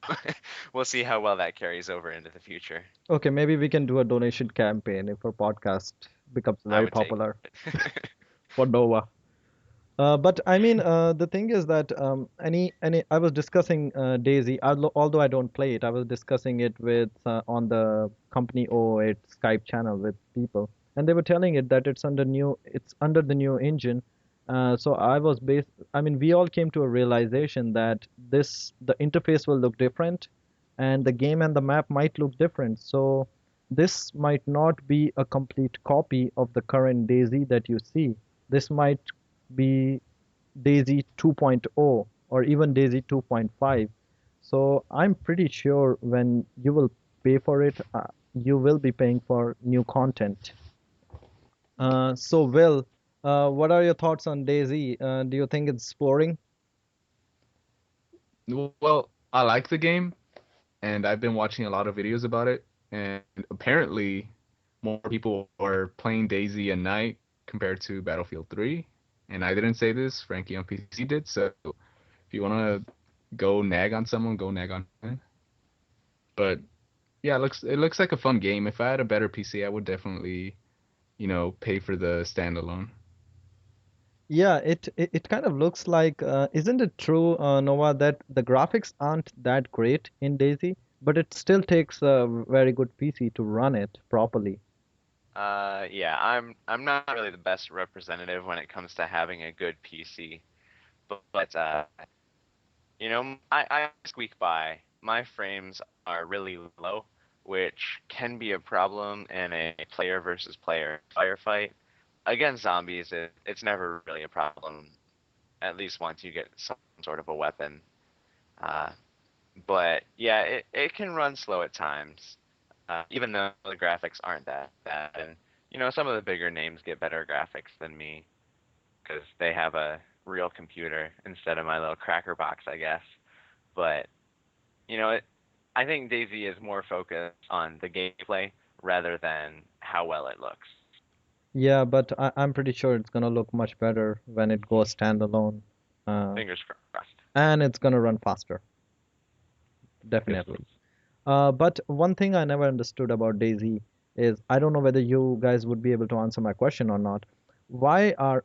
we'll see how well that carries over into the future. Okay, maybe we can do a donation campaign if our podcast becomes I very would take popular it. for Nova. But I mean, the thing is that I was discussing Daisy, although I don't play it. I was discussing it with on the company 008 Skype channel with people, and they were telling it that it's under the new engine. So I mean, we all came to a realization that the interface will look different, and the game and the map might look different. So this might not be a complete copy of the current Daisy that you see. This might be Daisy 2.0 or even Daisy 2.5. So I'm pretty sure when you will pay for it, you will be paying for new content. So Will, what are your thoughts on Daisy? Do you think it's boring? Well, I like the game, and I've been watching a lot of videos about it, and apparently more people are playing Daisy at night compared to Battlefield 3. And I didn't say this, Frankie on PC did, so if you want to go nag on someone, go nag on him. But yeah, it looks like a fun game. If I had a better PC, I would definitely, pay for the standalone. Yeah, it kind of looks like, isn't it true, Nova, that the graphics aren't that great in Daisy, but it still takes a very good PC to run it properly. Yeah, I'm not really the best representative when it comes to having a good PC, but I squeak by. My frames are really low, which can be a problem in a player versus player firefight. Against zombies, it's never really a problem, at least once you get some sort of a weapon. Uh, but yeah, it can run slow at times, even though the graphics aren't that bad. And some of the bigger names get better graphics than me because they have a real computer instead of my little cracker box, I guess. But I think Daisy is more focused on the gameplay rather than how well it looks. Yeah, but I'm pretty sure it's gonna look much better when it goes standalone. Uh, Fingers crossed. and it's gonna run faster, Yep. definitely. But one thing I never understood about Daisy is I don't know whether you guys would be able to answer my question or not. A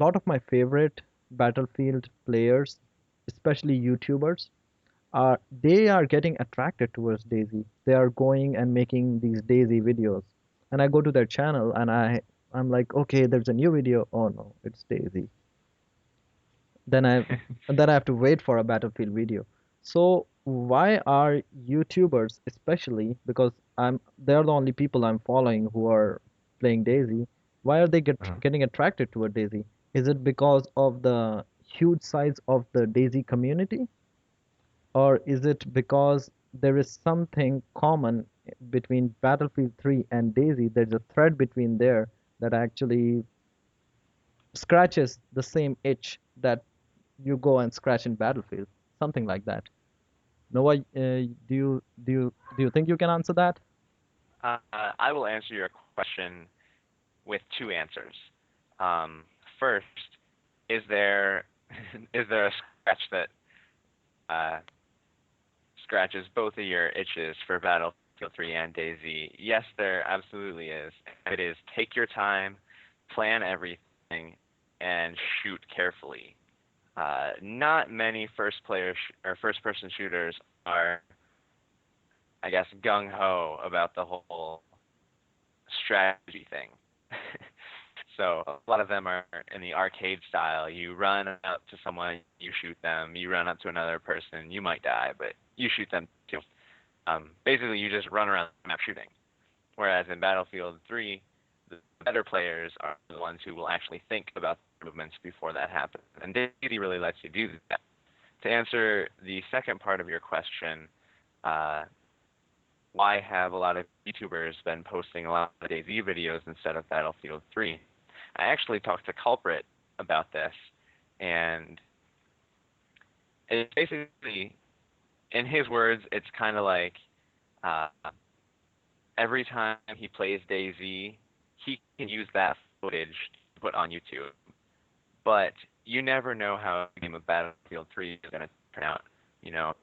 lot of my favorite Battlefield players, especially YouTubers, they are getting attracted towards Daisy. They are going and making these Daisy videos. And I go to their channel and I'm like, okay, there's a new video. Oh no, it's Daisy. Then I then I have to wait for a Battlefield video. So why are YouTubers, especially because they're the only people I'm following who are playing Daisy, why are they Uh-huh. getting attracted toward Daisy? Is it because of the huge size of the Daisy community? Or is it because there is something common between Battlefield 3 and Daisy? There's a thread between there that actually scratches the same itch that you go and scratch in Battlefield, something like that. Noah, do you think you can answer that? I will answer your question with two answers. Um, First, is there is there a scratch that uh, scratches both of your itches for Battlefield 3 and Daisy? Yes, there absolutely is. It is take your time, plan everything, and shoot carefully. Not many or first person shooters are, I guess, gung ho about the whole strategy thing. So a lot of them are in the arcade style. You run up to someone, you shoot them. You run up to another person, you might die, but you shoot them too. Basically, you just run around the map shooting. Whereas in Battlefield 3, the better players are the ones who will actually think about the movements before that happens. And Daisy really lets you do that. To answer the second part of your question, uh, why have a lot of YouTubers been posting a lot of DayZ videos instead of Battlefield 3? I actually talked to Culprit about this, and it's basically, in his words, it's kind of like uh, every time he plays DayZ, he can use that footage to put on YouTube. But you never know how a game of Battlefield 3 is going to turn out. You know,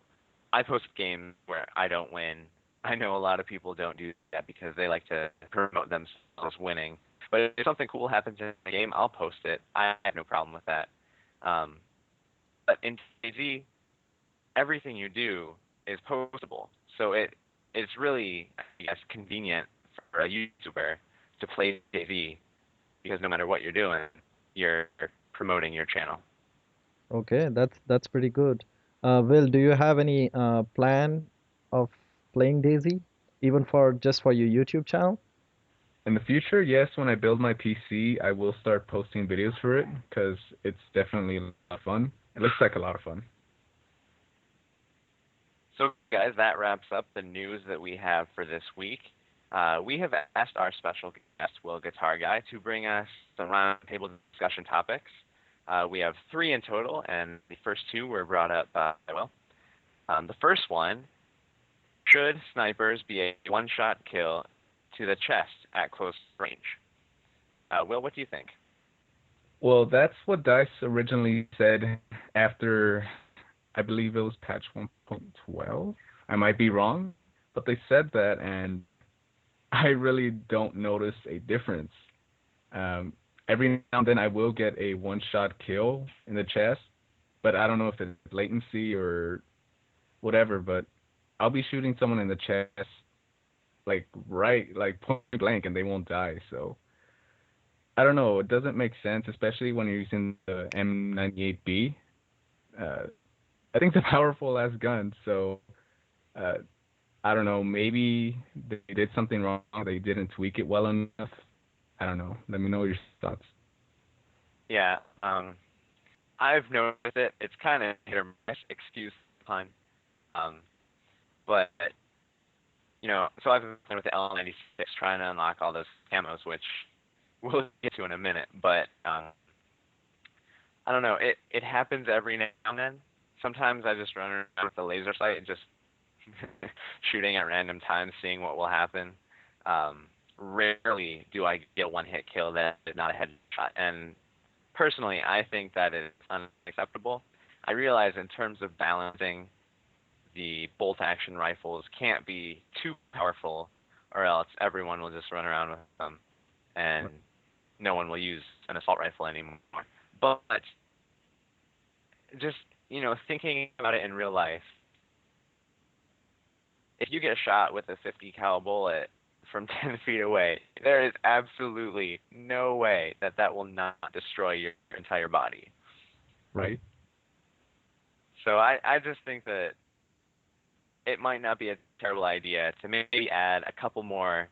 I post games where I don't win. I know a lot of people don't do that because they like to promote themselves winning. But if something cool happens in the game, I'll post it. I have no problem with that. Um, but in DayZ, everything you do is postable. So it's really, I guess, convenient for a YouTuber to play DayZ because no matter what you're doing, you're promoting your channel. Okay, that's pretty good. Will, do you have any plan of playing Daisy, even for just for your YouTube channel? In the future, yes, when I build my PC, I will start posting videos for it because it's definitely a lot of fun. It looks like a lot of fun. So, guys, that wraps up the news that we have for this week. We have asked our special guest, Will Guitar Guy, to bring us some roundtable discussion topics. We have three in total, and the first two were brought up by Will. The first one, should snipers be a one-shot kill to the chest at close range? Will, what do you think? Well, that's what DICE originally said after, I believe it was patch 1.12. I might be wrong, but they said that, and I really don't notice a difference. Um, every now and then I will get a one-shot kill in the chest, but I don't know if it's latency or whatever. But I'll be shooting someone in the chest, like point blank, and they won't die. So I don't know. It doesn't make sense, especially when you're using the M98B. Uh, I think it's a powerful ass gun. So uh, I don't know. Maybe they did something wrong. They didn't tweak it well enough. I don't know. Let me know your thoughts. Yeah, I've noticed it. It's kind of hit or miss, excuse the pun. Um, but so I've been playing with the L96 trying to unlock all those camos, which we'll get to in a minute. But I don't know. It happens every now and then. Sometimes I just run around with the laser sight and just shooting at random times, seeing what will happen. Rarely do I get a one-hit kill that is not a headshot, and personally, I think that is unacceptable. I realize in terms of balancing, the bolt-action rifles can't be too powerful, or else everyone will just run around with them, and no one will use an assault rifle anymore. But just thinking about it in real life, if you get shot with a 50 cal bullet from 10 feet away, there is absolutely no way that that will not destroy your entire body. Right. So I just think that it might not be a terrible idea to maybe add a couple more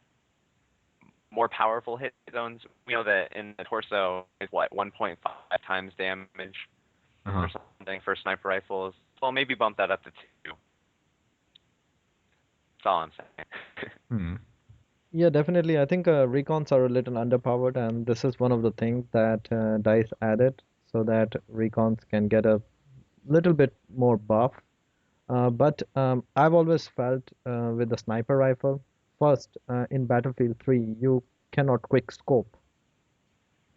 powerful hit zones. We know that in the torso is what 1.5 times damage Uh-huh. or something for sniper rifles. Well, maybe bump that up to 2. That's all I'm saying. Hmm. Yeah, definitely. I think recons are a little underpowered, and this is one of the things that DICE added so that recons can get a little bit more buff. But I've always felt with the sniper rifle, first in Battlefield 3, you cannot quick scope.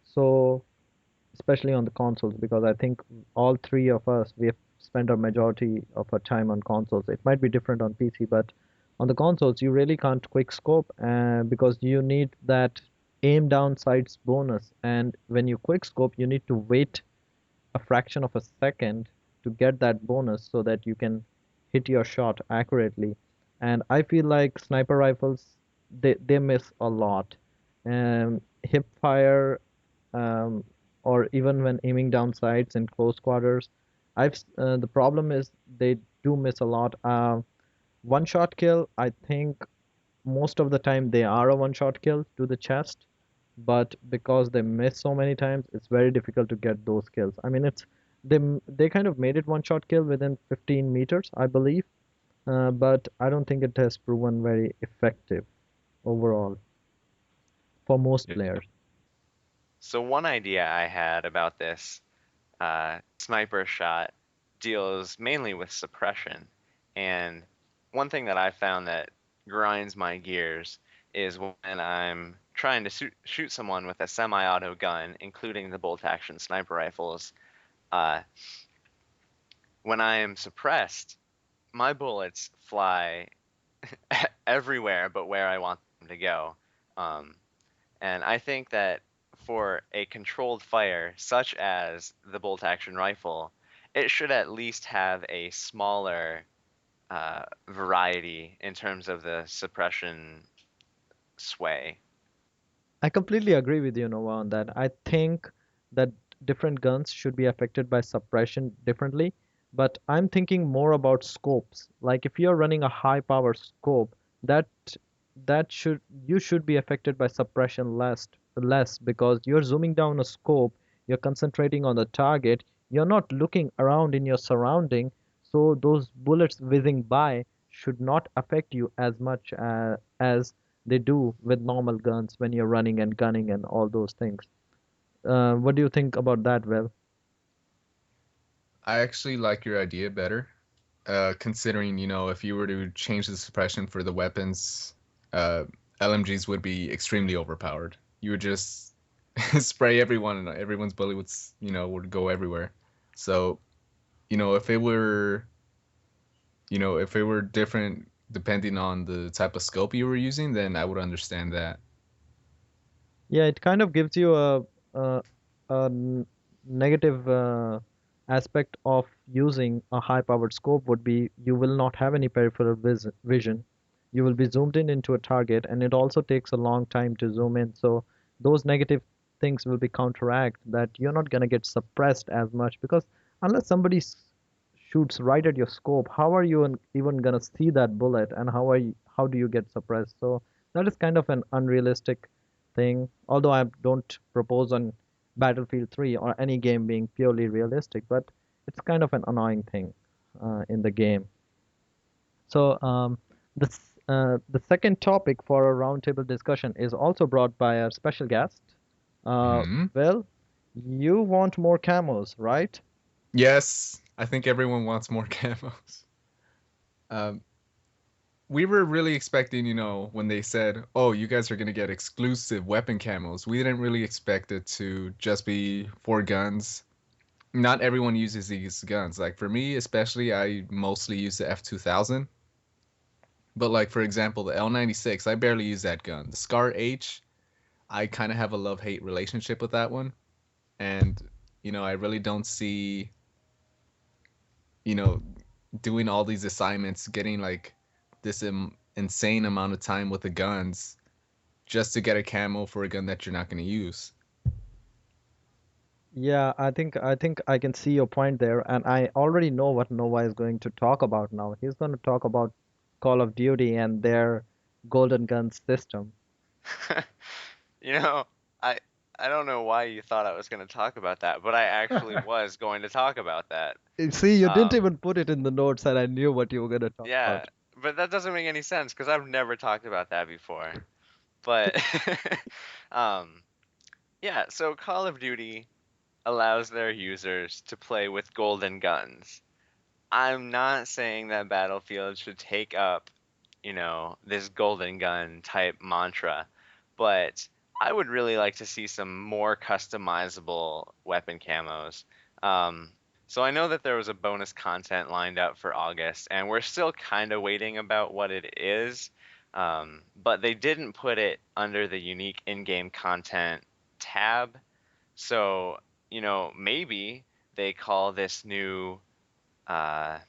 So, especially on the consoles, because I think all three of us, we have spent our majority of our time on consoles. It might be different on PC, but on the consoles, you really can't quick scope because you need that aim down sights bonus. And when you quick scope, you need to wait a fraction of a second to get that bonus so that you can hit your shot accurately. And I feel like sniper rifles they miss a lot. Hip fire, um, or even when aiming down sights in close quarters, the problem is they do miss a lot. One shot kill, I think most of the time they are a one shot kill to the chest, but because they miss so many times, it's very difficult to get those kills. I mean, they they kind of made it one shot kill within 15 meters, I believe, but I don't think it has proven very effective overall for most Yeah. players. So one idea I had about this, sniper shot deals mainly with suppression. And one thing that I found that grinds my gears is when I'm trying to shoot someone with a semi-auto gun, including the bolt-action sniper rifles. Uh, when I am suppressed, my bullets fly everywhere but where I want them to go. Um, and I think that for a controlled fire, such as the bolt action rifle, it should at least have a smaller variety in terms of the suppression sway. I completely agree with you, Nova, on that. I think that different guns should be affected by suppression differently, but I'm thinking more about scopes. Like if you're running a high power scope, that that should you should be affected by suppression less because you're zooming down a scope, you're concentrating on the target, you're not looking around in your surrounding, so those bullets whizzing by should not affect you as much as they do with normal guns when you're running and gunning and all those things. What do you think about that, Will? I actually like your idea better, considering, if you were to change the suppression for the weapons, uh, LMGs would be extremely overpowered. You would just spray everyone, and everyone's bullet would go everywhere. So, if if it were different depending on the type of scope you were using, then I would understand that. Yeah, it kind of gives you a, negative aspect of using a high-powered scope would be you will not have any peripheral vision. You will be zoomed in into a target, and it also takes a long time to zoom in. So those negative things will be counteract that you're not gonna get suppressed as much because unless somebody shoots right at your scope, how are you even gonna see that bullet, and how do you get suppressed? So that is kind of an unrealistic thing. Although I don't propose on Battlefield 3 or any game being purely realistic, but it's kind of an annoying thing in the game. So the second topic for a roundtable discussion is also brought by our special guest. Uh, Hmm. well, you want more camos, right? Yes, I think everyone wants more camos. Um, we were really expecting, when they said, "Oh, you guys are gonna get exclusive weapon camos." We didn't really expect it to just be for guns. Not everyone uses these guns. Like for me, especially, I mostly use the F2000. But like for example, the L96, I barely use that gun. The Scar H, I kind of have a love-hate relationship with that one, and I really don't see, you know, doing all these assignments, getting like this insane amount of time with the guns just to get a camo for a gun that you're not going to use. Yeah, I think I can see your point there, and I already know what Nova is going to talk about now. He's going to talk about Call of Duty and their golden gun system. You know, I I don't know why you thought I was going to talk about that, but I actually was going to talk about that. See, you didn't Um, even put it in the notes, and I knew what you were going to talk yeah, about. but that doesn't make any sense because I've never talked about that before. But um, yeah, so Call of Duty allows their users to play with golden guns. I'm not saying that Battlefield should take up, this golden gun type mantra, but I would really like to see some more customizable weapon camos. Um, so I know that there was a bonus content lined up for August, and we're still kind of waiting about what it is. But they didn't put it under the unique in-game content tab. So, maybe they call this new uh,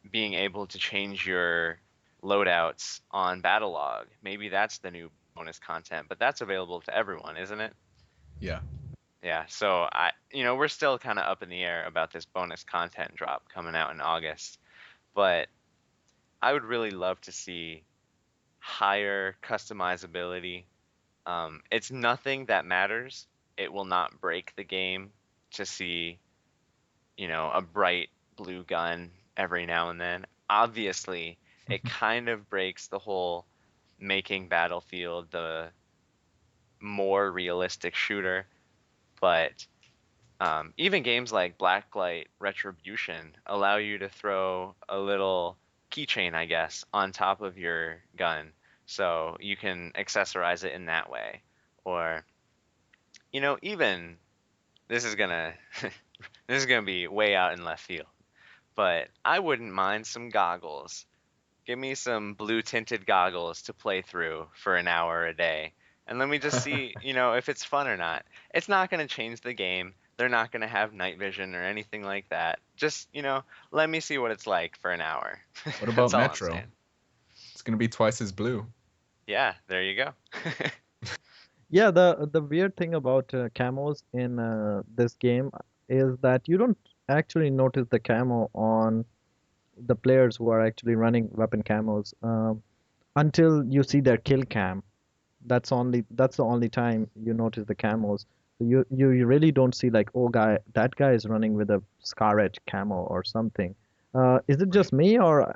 being able to change your loadouts on battle log. Maybe that's the new bonus content, but that's available to everyone, isn't it? Yeah. Yeah, so we're still kind of up in the air about this bonus content drop coming out in August, but I would really love to see higher customizability. It's nothing that matters. It will not break the game to see, a bright blue gun every now and then. Obviously, it kind of breaks the whole making Battlefield the more realistic shooter, but Even games like Blacklight Retribution allow you to throw a little keychain, I guess, on top of your gun, so you can accessorize it in that way. Or, even this is gonna this is gonna be way out in left field, but I wouldn't mind some goggles. Give me some blue tinted goggles to play through for an hour a day. And let me just see, if it's fun or not. It's not going to change the game. They're not going to have night vision or anything like that. Just, let me see what it's like for an hour. What about That's all I'm Metro? saying. It's gonna be twice as blue. Yeah, there you go. Yeah, the weird thing about camos in this game is that you don't actually notice the camo on the players who are actually running weapon camos until you see their kill cam. That's the only time you notice the camos. So you really don't see like, oh guy, that guy is running with a Scar Edge camo or something. Is it Right. just me, or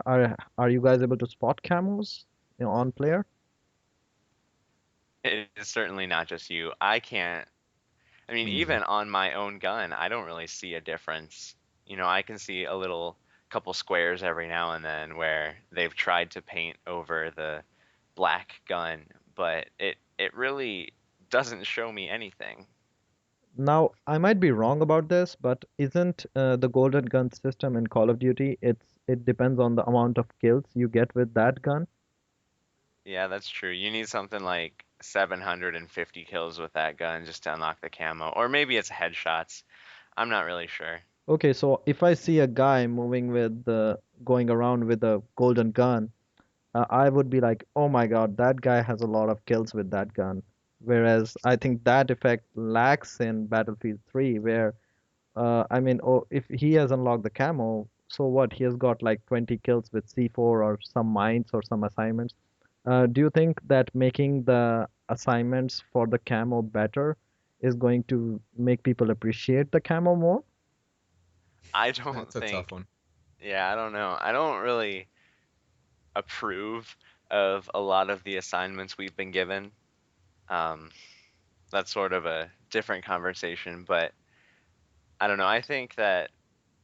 are you guys able to spot camos, on player? It is certainly not just you. I can't, I mean, Me neither. even on my own gun, I don't really see a difference. I can see a little couple squares every now and then where they've tried to paint over the black gun, but it really doesn't show me anything. Now, I might be wrong about this, but isn't the golden gun system in Call of Duty, it depends on the amount of kills you get with that gun? Yeah, that's true. You need something like 750 kills with that gun just to unlock the camo, or maybe it's headshots. I'm not really sure. Okay, so if I see a guy moving with going around with a golden gun, I would be like, oh my God, that guy has a lot of kills with that gun. Whereas I think that effect lacks in Battlefield 3, where I mean, oh, if he has unlocked the camo, so what? He has got like 20 kills with C4 or some mines or some assignments. Do you think that making the assignments for the camo better is going to make people appreciate the camo more? I don't That's a tough think, one. yeah, I don't know. I don't really approve of a lot of the assignments we've been given. Um, that's sort of a different conversation, but I don't know. I think that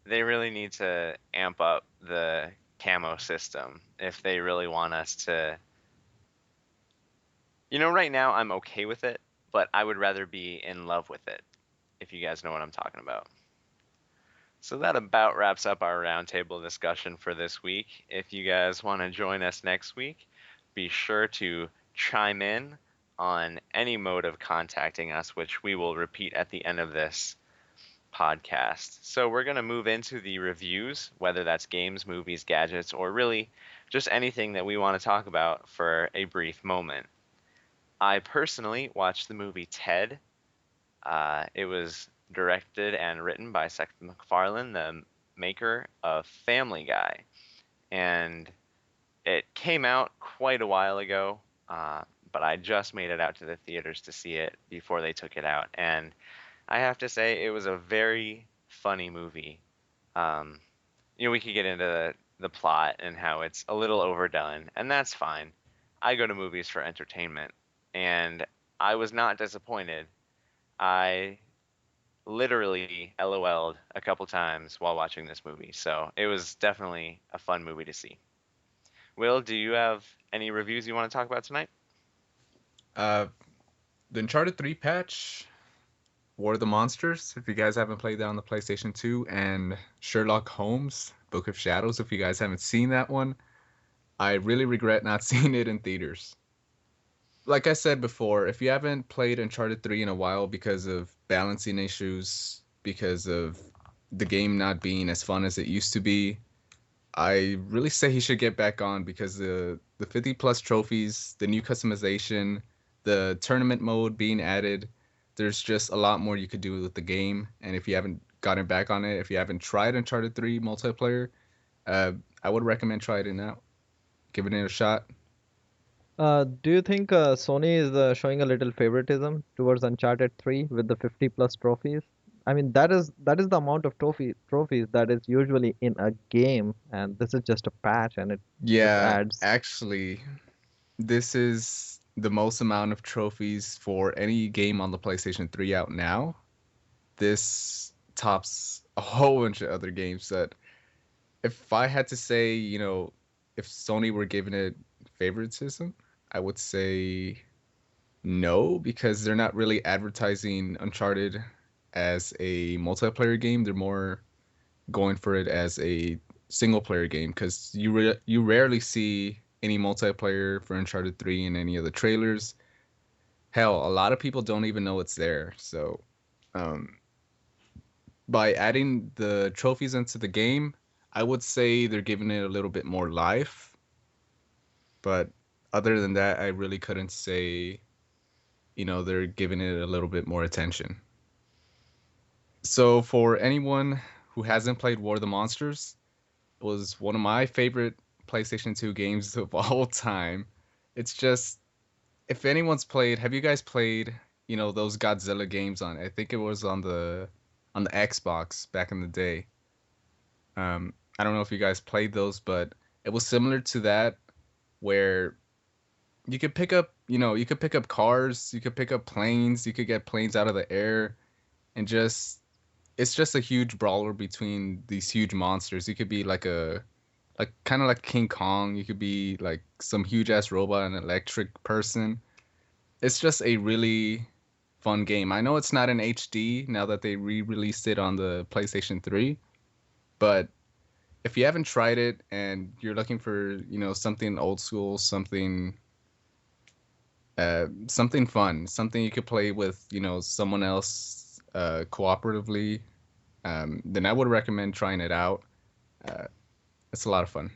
they really need to amp up the camo system if they really want us to. Right now I'm okay with it, but I would rather be in love with it, if you guys know what I'm talking about. So that about wraps up our roundtable discussion for this week. If you guys want to join us next week, be sure to chime in on any mode of contacting us, which we will repeat at the end of this podcast. So we're going to move into the reviews, whether that's games, movies, gadgets, or really just anything that we want to talk about for a brief moment. I personally watched the movie Ted. It was directed and written by Seth MacFarlane, the maker of Family Guy. And it came out quite a while ago, but I just made it out to the theaters to see it before they took it out. And I have to say, it was a very funny movie. Um, we could get into the plot and how it's a little overdone, and that's fine. I go to movies for entertainment, and I was not disappointed. I literally LOL'd a couple times while watching this movie, so it was definitely a fun movie to see. Will, do you have any reviews you want to talk about tonight? Uh, the Uncharted 3 patch, War of the Monsters, if you guys haven't played that on the PlayStation 2, and Sherlock Holmes, Book of Shadows, if you guys haven't seen that one, I really regret not seeing it in theaters. Like I said before, if you haven't played Uncharted 3 in a while because of balancing issues, because of the game not being as fun as it used to be, I really say he should get back on because the 50 plus trophies, the new customization, the tournament mode being added, there's just a lot more you could do with the game. And if you haven't gotten back on it, if you haven't tried Uncharted 3 multiplayer, uh, I would recommend trying it out. Giving it a shot. Do you think Sony is showing a little favoritism towards Uncharted 3 with the 50 plus trophies? I mean, that is the amount of trophies that is usually in a game, and this is just a patch, and it just Yeah, adds. actually, this is the most amount of trophies for any game on the PlayStation 3 out now. this tops a whole bunch of other games that if I had to say, if Sony were giving it favoritism, I would say no, because they're not really advertising Uncharted as a multiplayer game. They're more going for it as a single player game because you rarely see any multiplayer for Uncharted 3 in any of the trailers. Hell, a lot of people don't even know it's there. So, um, by adding the trophies into the game, I would say they're giving it a little bit more life. But other than that, I really couldn't say, they're giving it a little bit more attention. So for anyone who hasn't played War of the Monsters, it was one of my favorite PlayStation 2 games of all time. It's just, if anyone's played, have you guys played, those Godzilla games on, I think it was on the Xbox back in the day. I don't know if you guys played those, but it was similar to that where you could pick up cars, you could pick up planes, you could get planes out of the air and just it's just a huge brawler between these huge monsters. You could be like kind of like King Kong, you could be like some huge ass robot, an electric person. It's just a really fun game. I know it's not in HD now that they re-released it on the PlayStation 3, but if you haven't tried it and you're looking for, something old school, something fun, something you could play with, someone else cooperatively, then I would recommend trying it out. Uh, it's a lot of fun.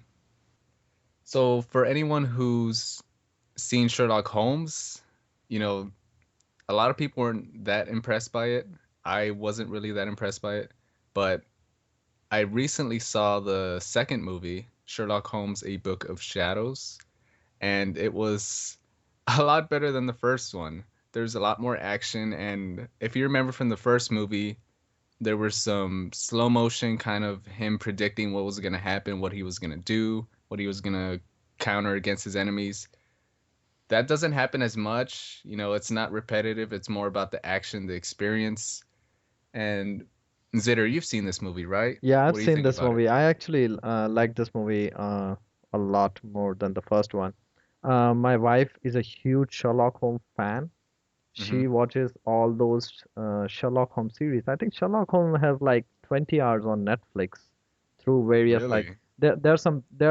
So for anyone who's seen Sherlock Holmes, you know, a lot of people weren't that impressed by it. I wasn't really that impressed by it, but I recently saw the second movie, Sherlock Holmes: A Book of Shadows, and it was a lot better than the first one. There's a lot more action, and if you remember from the first movie, there was some slow motion kind of him predicting what was going to happen, what he was going to do, what he was going to counter against his enemies. That doesn't happen as much. It's not repetitive. It's more about the action, the experience. And Zitter, you've seen this movie, right? Yeah, I've What do you seen think this about it? movie. I actually like this movie a lot more than the first one. My wife is a huge Sherlock Holmes fan. Hmm. She watches all those Sherlock Holmes series. I think Sherlock Holmes has like 20 hours on Netflix through various like Really? there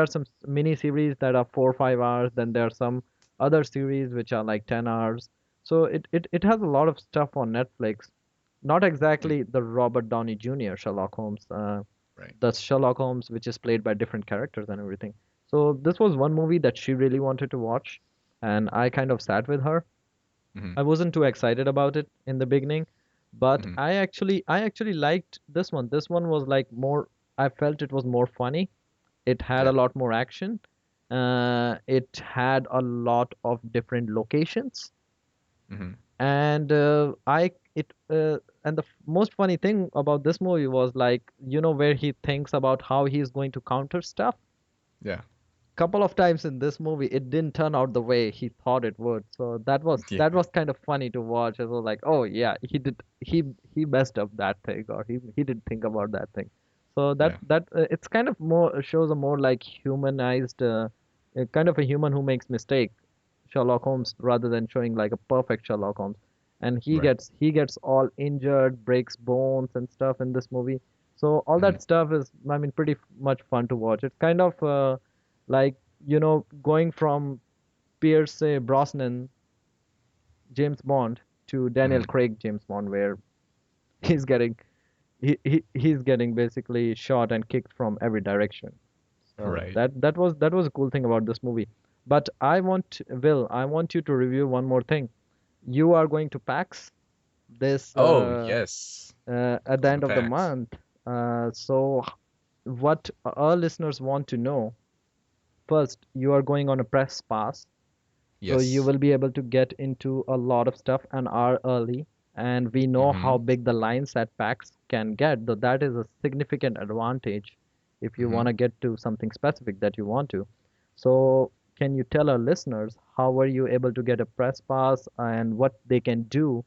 are some mini series that are 4 or 5 hours. Then there are some other series which are like 10 hours. So it has a lot of stuff on Netflix. Not Mm. exactly the Robert Downey Jr. Sherlock Holmes, Right. the Sherlock Holmes which is played by different characters and everything. So this was one movie that she really wanted to watch, and I kind of sat with her. Hmm. I wasn't too excited about it in the beginning, but Hmm. I actually liked this one. This one was like more, I felt it was more funny. It had a Yeah. lot more action. It had a lot of different locations, Hmm. and the most funny thing about this movie was like, where he thinks about how he's going to counter stuff. Yeah. Couple of times in this movie it didn't turn out the way he thought it would, so that was Yeah. that was kind of funny to watch. It was like, oh yeah, he messed up that thing, or he didn't think about that thing. So Yeah. it's kind of more shows a more like humanized, kind of a human who makes mistake Sherlock Holmes, rather than showing like a perfect Sherlock Holmes. And he Right. gets he gets all injured, breaks bones and stuff in this movie. So all Hmm. that stuff is, I mean, pretty much fun to watch. It's kind of like, going from Pierce Brosnan James Bond to Daniel Hmm. Craig James Bond, where he's getting he's getting basically shot and kicked from every direction. So Right. that was a cool thing about this movie. But I want you to review one more thing. You are going to PAX this Oh, yes. at the Going to end of the PAX. month. So what our listeners want to know, first, you are going on a press pass. So you Yes. will be able to get into a lot of stuff an hour early. And we know Hmm. how big the lines at PAX can get, though that is a significant advantage if you Hmm. want to get to something specific that you want to. So can you tell our listeners how were you able to get a press pass and what they can do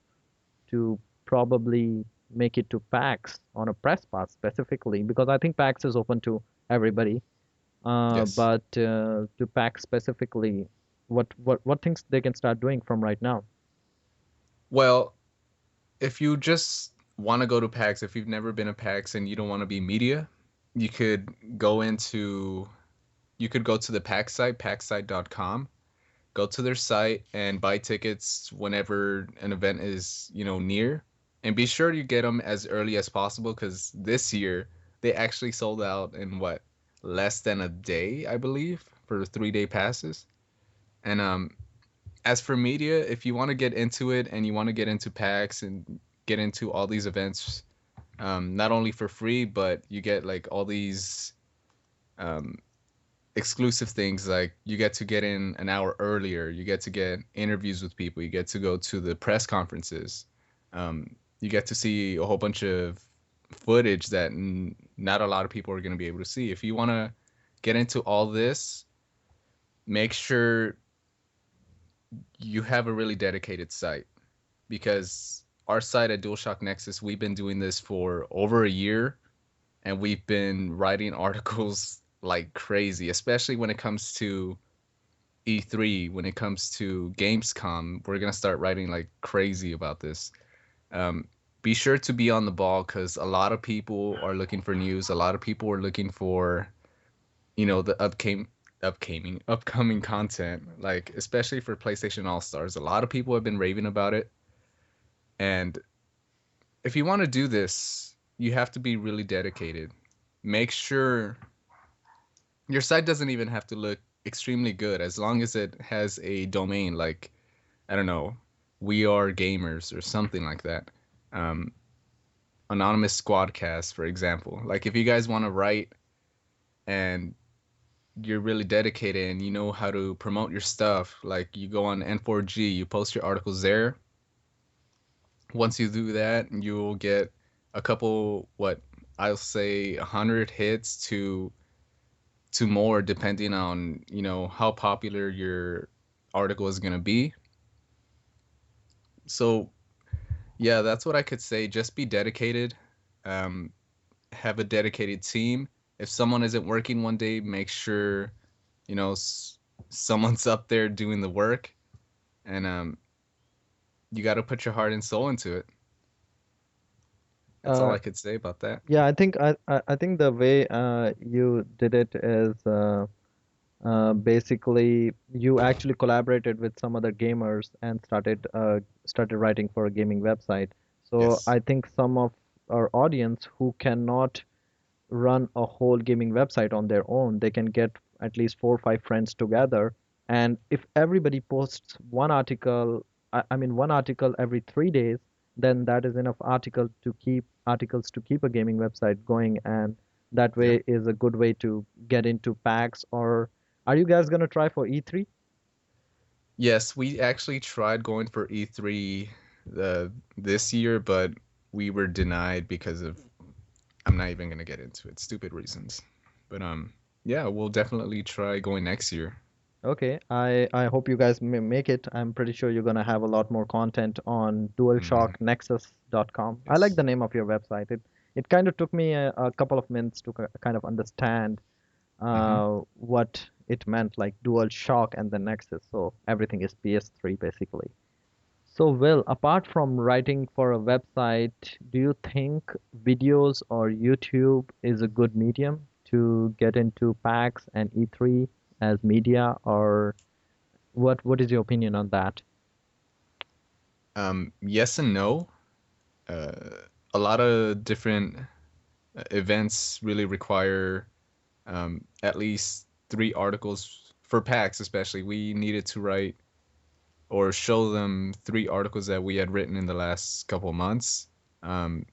to probably make it to PAX on a press pass specifically? Because I think PAX is open to everybody, Yes. but to PAX specifically, what things they can start doing from right now? Well, if you just want to go to PAX, if you've never been to PAX and you don't want to be media, you could go into you could go to the PAX site, paxsite.com, go to their site and buy tickets whenever an event is, near. And be sure you get them as early as possible because this year they actually sold out in what, less than a day, I believe, for 3-day passes. And as for media, if you want to get into it and you want to get into PAX and get into all these events, not only for free, but you get like all these um, exclusive things, like you get to get in an hour earlier, you get to get interviews with people, you get to go to the press conferences, you get to see a whole bunch of footage that not a lot of people are going to be able to see. If you want to get into all this, make sure you have a really dedicated site, because our site at DualShock Nexus, we've been doing this for over a year and we've been writing articles like crazy, especially when it comes to E3, when it comes to Gamescom. We're gonna start writing like crazy about this. Um, be sure to be on the ball because a lot of people are looking for news. A lot of people are looking for, the upcoming content, like especially for PlayStation All Stars. A lot of people have been raving about it, and if you want to do this, you have to be really dedicated. Make sure your site doesn't even have to look extremely good as long as it has a domain like, I don't know, We Are Gamers or something like that. Um, Anonymous Squadcast, for example. Like if you guys want to write and you're really dedicated and you know how to promote your stuff, like you go on N4G, you post your articles there. Once you do that, you'll get a couple, what I'll say, 100 hits to more, depending on how popular your article is going to be. So yeah, that's what I could say. Just be dedicated. um, have a dedicated team. If someone isn't working one day, make sure you know s- someone's up there doing the work. And you got to put your heart and soul into it. That's all Uh, I could say about that. yeah, I think the way you did it is basically you actually collaborated with some other gamers and started writing for a gaming website. So Yes. I think some of our audience who cannot run a whole gaming website on their own, they can get at least 4 or 5 friends together. And if everybody posts one article, I mean one article every 3 days, then that is enough articles to keep a gaming website going. And that Yep. way is a good way to get into PAX. Or are you guys gonna try for E3? Yes, we actually tried going for E3 this year, but we were denied because of, I'm not even gonna get into it, stupid reasons. But yeah, we'll definitely try going next year. Okay, I hope you guys make it. I'm pretty sure you're gonna have a lot more content on Hmm. DualShockNexus.com. I like Yes. the name of your website. It kind of took me a couple of minutes to kind of understand Hmm. what it meant, like DualShock and the Nexus. So everything is PS3 basically. So Will, apart from writing for a website, do you think videos or YouTube is a good medium to get into PAX and E3 as media, or what is your opinion on that? Yes and no. Uh, a lot of different events really require at least 3 articles for PAX, especially. We needed to write or show them 3 articles that we had written in the last couple of months. Um,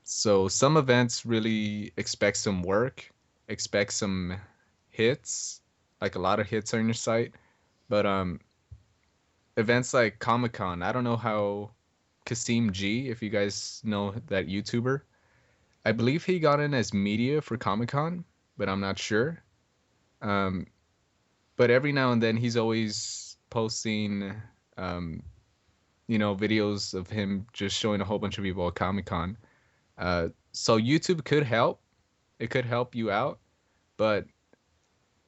so some events really expect some work, expect some hits, like a lot of hits on your site. But events like Comic Con, I don't know how Kasim G, if you guys know that YouTuber, I believe he got in as media for Comic Con, but I'm not sure. Um, but every now and then he's always posting, um, videos of him just showing a whole bunch of people at Comic Con. So YouTube could help. It could help you out, but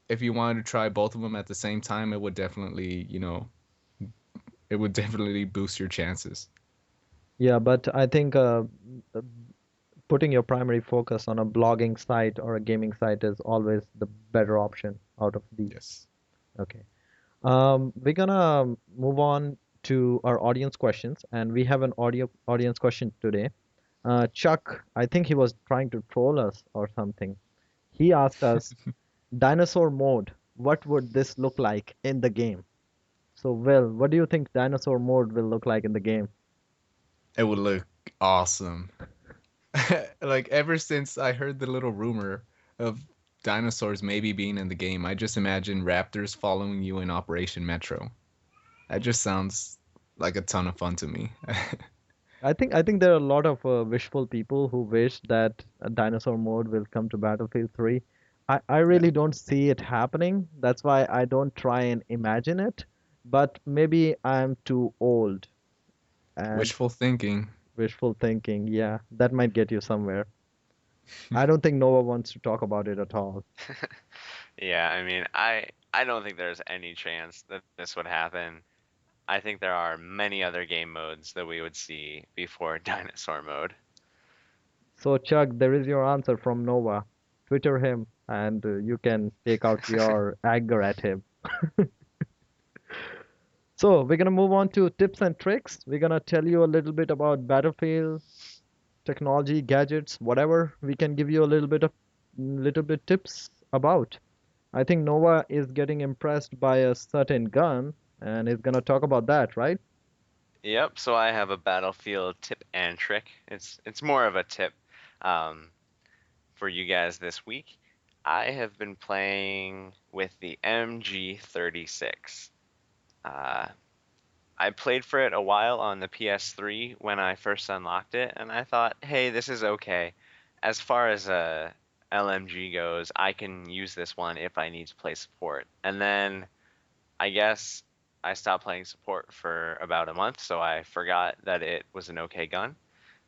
if you wanted to try both of them at the same time, it would definitely boost your chances. Yeah, but I think uh, putting your primary focus on a blogging site or a gaming site is always the better option out of these. Yes. Okay. We're gonna move on to our audience questions, and we have an audience question today. Chuck, I think he was trying to troll us or something. He asked us, dinosaur mode, what would this look like in the game? So, Will, what do you think dinosaur mode will look like in the game? It would look awesome. Like ever since I heard the little rumor of dinosaurs maybe being in the game, I just imagine raptors following you in Operation Metro. That just sounds like a ton of fun to me. I think there are a lot of wishful people who wish that a dinosaur mode will come to Battlefield 3. I Yeah. really don't see it happening. That's why I don't try and imagine it. But maybe I'm too old and Wishful thinking. wishful thinking. Yeah, that might get you somewhere. I don't think Nova wants to talk about it at all. Yeah, I mean, I don't think there's any chance that this would happen. I think there are many other game modes that we would see before dinosaur mode. So, Chuck, there is your answer from Nova. Twitter him and you can take out your anger at him. So, we're gonna move on to tips and tricks. We're gonna tell you a little bit about Battlefield, technology, gadgets, whatever we can give you a little bit tips about. I think Nova is getting impressed by a certain gun and is gonna talk about that, right? Yep, so I have a Battlefield tip and trick. It's more of a tip um, for you guys this week. I have been playing with the MG36. Uh, I played for it a while on the PS3 when I first unlocked it, and I thought, hey, this is okay. As far as a LMG goes, I can use this one if I need to play support. And then I guess I stopped playing support for about a month, so I forgot that it was an okay gun.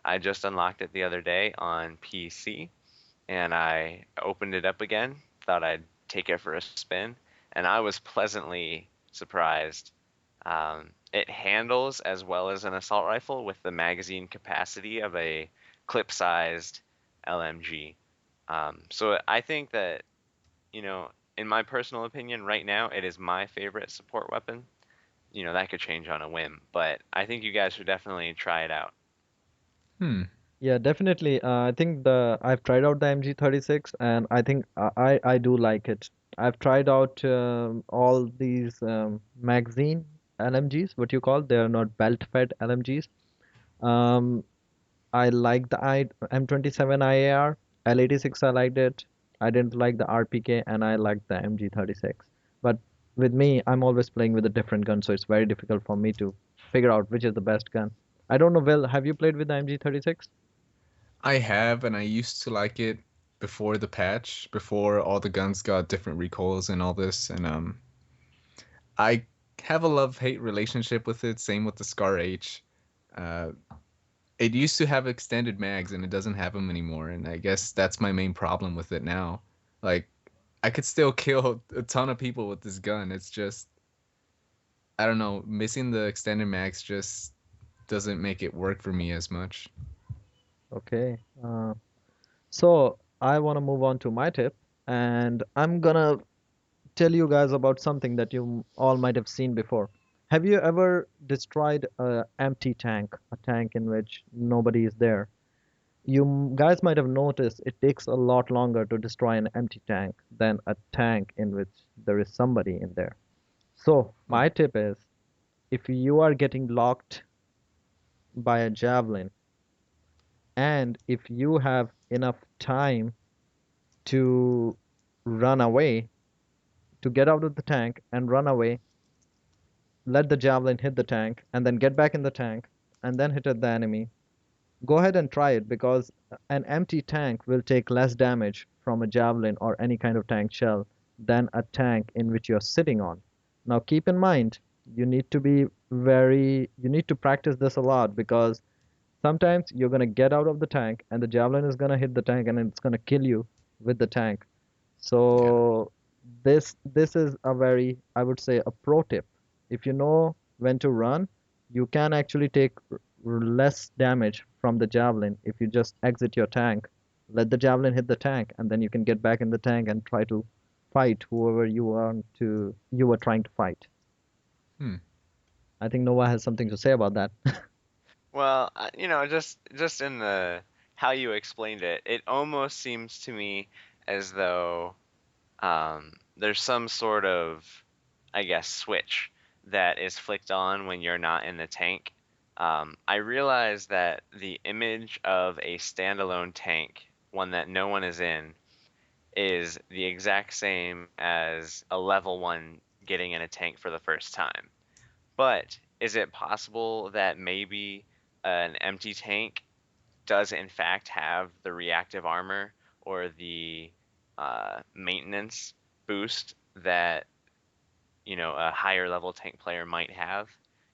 I just unlocked it the other day on PC, and I opened it up again, thought I'd take it for a spin, and I was pleasantly surprised. It handles as well as an assault rifle with the magazine capacity of a clip-sized LMG. So I think that, you know, in my personal opinion, right now, it is my favorite support weapon. That could change on a whim, but I think you guys should definitely try it out. Hmm. Yeah, definitely. I think the I've tried out the MG36 and I think I do like it. I've tried out all these magazine LMGs, what you call, they're not belt-fed LMGs. Um, I like the M27 IAR, L86 I liked it. I didn't like the RPK and I liked the MG36. But with me, I'm always playing with a different gun, so it's very difficult for me to figure out which is the best gun. I don't know, Will, have you played with the MG36? I have, and I used to like it before the patch, before all the guns got different recoils and all this, and I have a love-hate relationship with it. Same with the Scar H. Uh, it used to have extended mags, and it doesn't have them anymore, and I guess that's my main problem with it now. Like, I could still kill a ton of people with this gun. It's just, I don't know, missing the extended mags just doesn't make it work for me as much. Okay. So I want to move on to my tip, and I'm gonna tell you guys about something that you all might have seen before. Have you ever destroyed a empty tank, a tank in which nobody is there? Guys might have noticed it takes a lot longer to destroy an empty tank than a tank in which there is somebody in there. So Oh, my tip is, if you are getting locked by a javelin, and if you have enough time to run away, to get out of the tank and run away, let the javelin hit the tank, and then get back in the tank, and then hit at the enemy. Go ahead and try it because an empty tank will take less damage from a javelin or any kind of tank shell than a tank in which you're sitting on. Now keep in mind, you need to practice this a lot because Sometimes you're gonna get out of the tank and the javelin is gonna hit the tank and it's gonna kill you with the tank. Yeah. So this is a very, I would say, a pro tip. If you know when to run, you can actually take less damage from the javelin if you just exit your tank, let the javelin hit the tank, and then you can get back in the tank and try to fight whoever you were trying to fight. Hmm. I think Nova has something to say about that. Well, just in the how you explained it, it almost seems to me as though there's some sort of, I guess, switch that is flicked on when you're not in the tank. I realize that the image of a standalone tank, one that no one is in, is the exact same as a level one getting in a tank for the first time. But is it possible that maybe an empty tank does in fact have the reactive armor or the maintenance boost that a higher level tank player might have,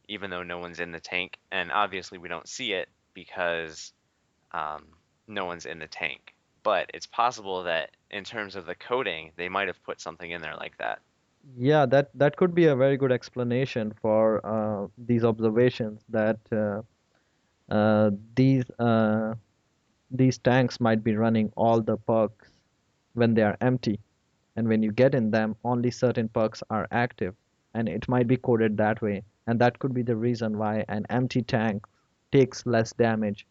even though no one's in the tank? And obviously we don't see it because um, no one's in the tank. But it's possible that in terms of the coding, they might have put something in there like that. Yeah, that could be a very good explanation for these observations that uh, these uh, these tanks might be running all the perks when they are empty, and when you get in them, only certain perks are active, and it might be coded that way, and that could be the reason why an empty tank takes less damage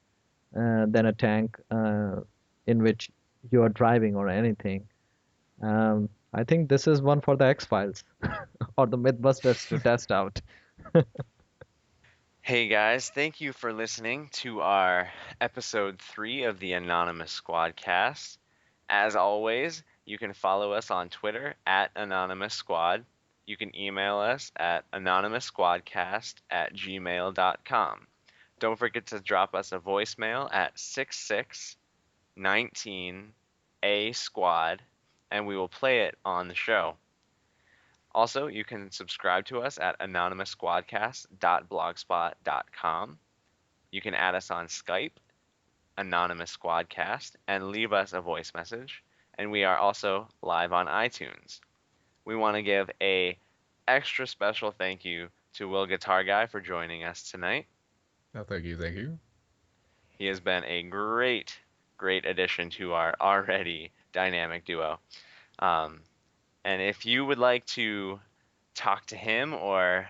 than a tank in which you are driving or anything. I think this is one for the X-Files or the Mythbusters to test out. Hey guys, thank you for listening to our episode 3 of the Anonymous Squadcast. As always, you can follow us on Twitter at Anonymous Squad. You can email us at anonymoussquadcast@gmail.com. Don't forget to drop us a voicemail at 6619 A Squad, and we will play it on the show. Also, you can subscribe to us at anonymoussquadcast.blogspot.com. You can add us on Skype, Anonymous Squadcast, and leave us a voice message. And we are also live on iTunes. We want to give a extra special thank you to Will Guitar Guy for joining us tonight. No, thank you. Thank you. He has been a great, great addition to our already dynamic duo. Um, and if you would like to talk to him or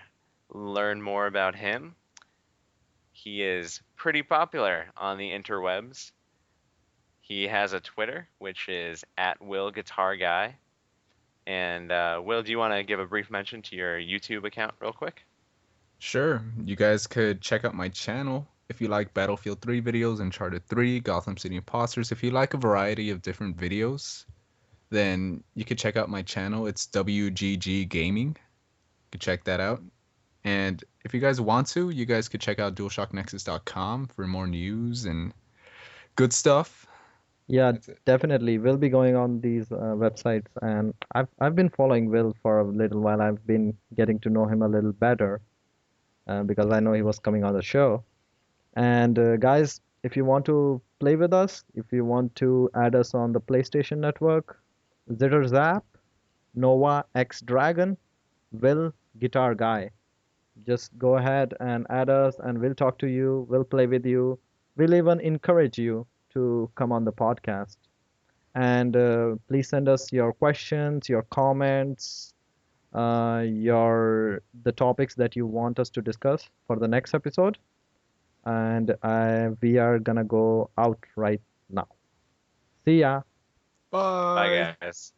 learn more about him, he is pretty popular on the interwebs. He has a Twitter, which is at Will Guitar Guy. And Will, do you want to give a brief mention to your YouTube account real quick? Sure. You guys could check out my channel if you like Battlefield 3 videos, Uncharted 3, Gotham City Imposters. If you like a variety of different videos, then you could check out my channel. It's WGG Gaming. You could check that out. And if you guys want to, you guys could check out DualShockNexus.com for more news and good stuff. Yeah, That's it. definitely. We'll be going on these websites, and I've been following Will for a little while. I've been getting to know him a little better because I know he was coming on the show. And guys, if you want to play with us, if you want to add us on the PlayStation Network, Zitter Zap, Nova X Dragon, Will Guitar Guy. Just go ahead and add us, and we'll talk to you. We'll play with you. We'll even encourage you to come on the podcast. And please send us your questions, your comments, your the topics that you want us to discuss for the next episode. And we are gonna go out right now. See ya. Bye, Bye. guys.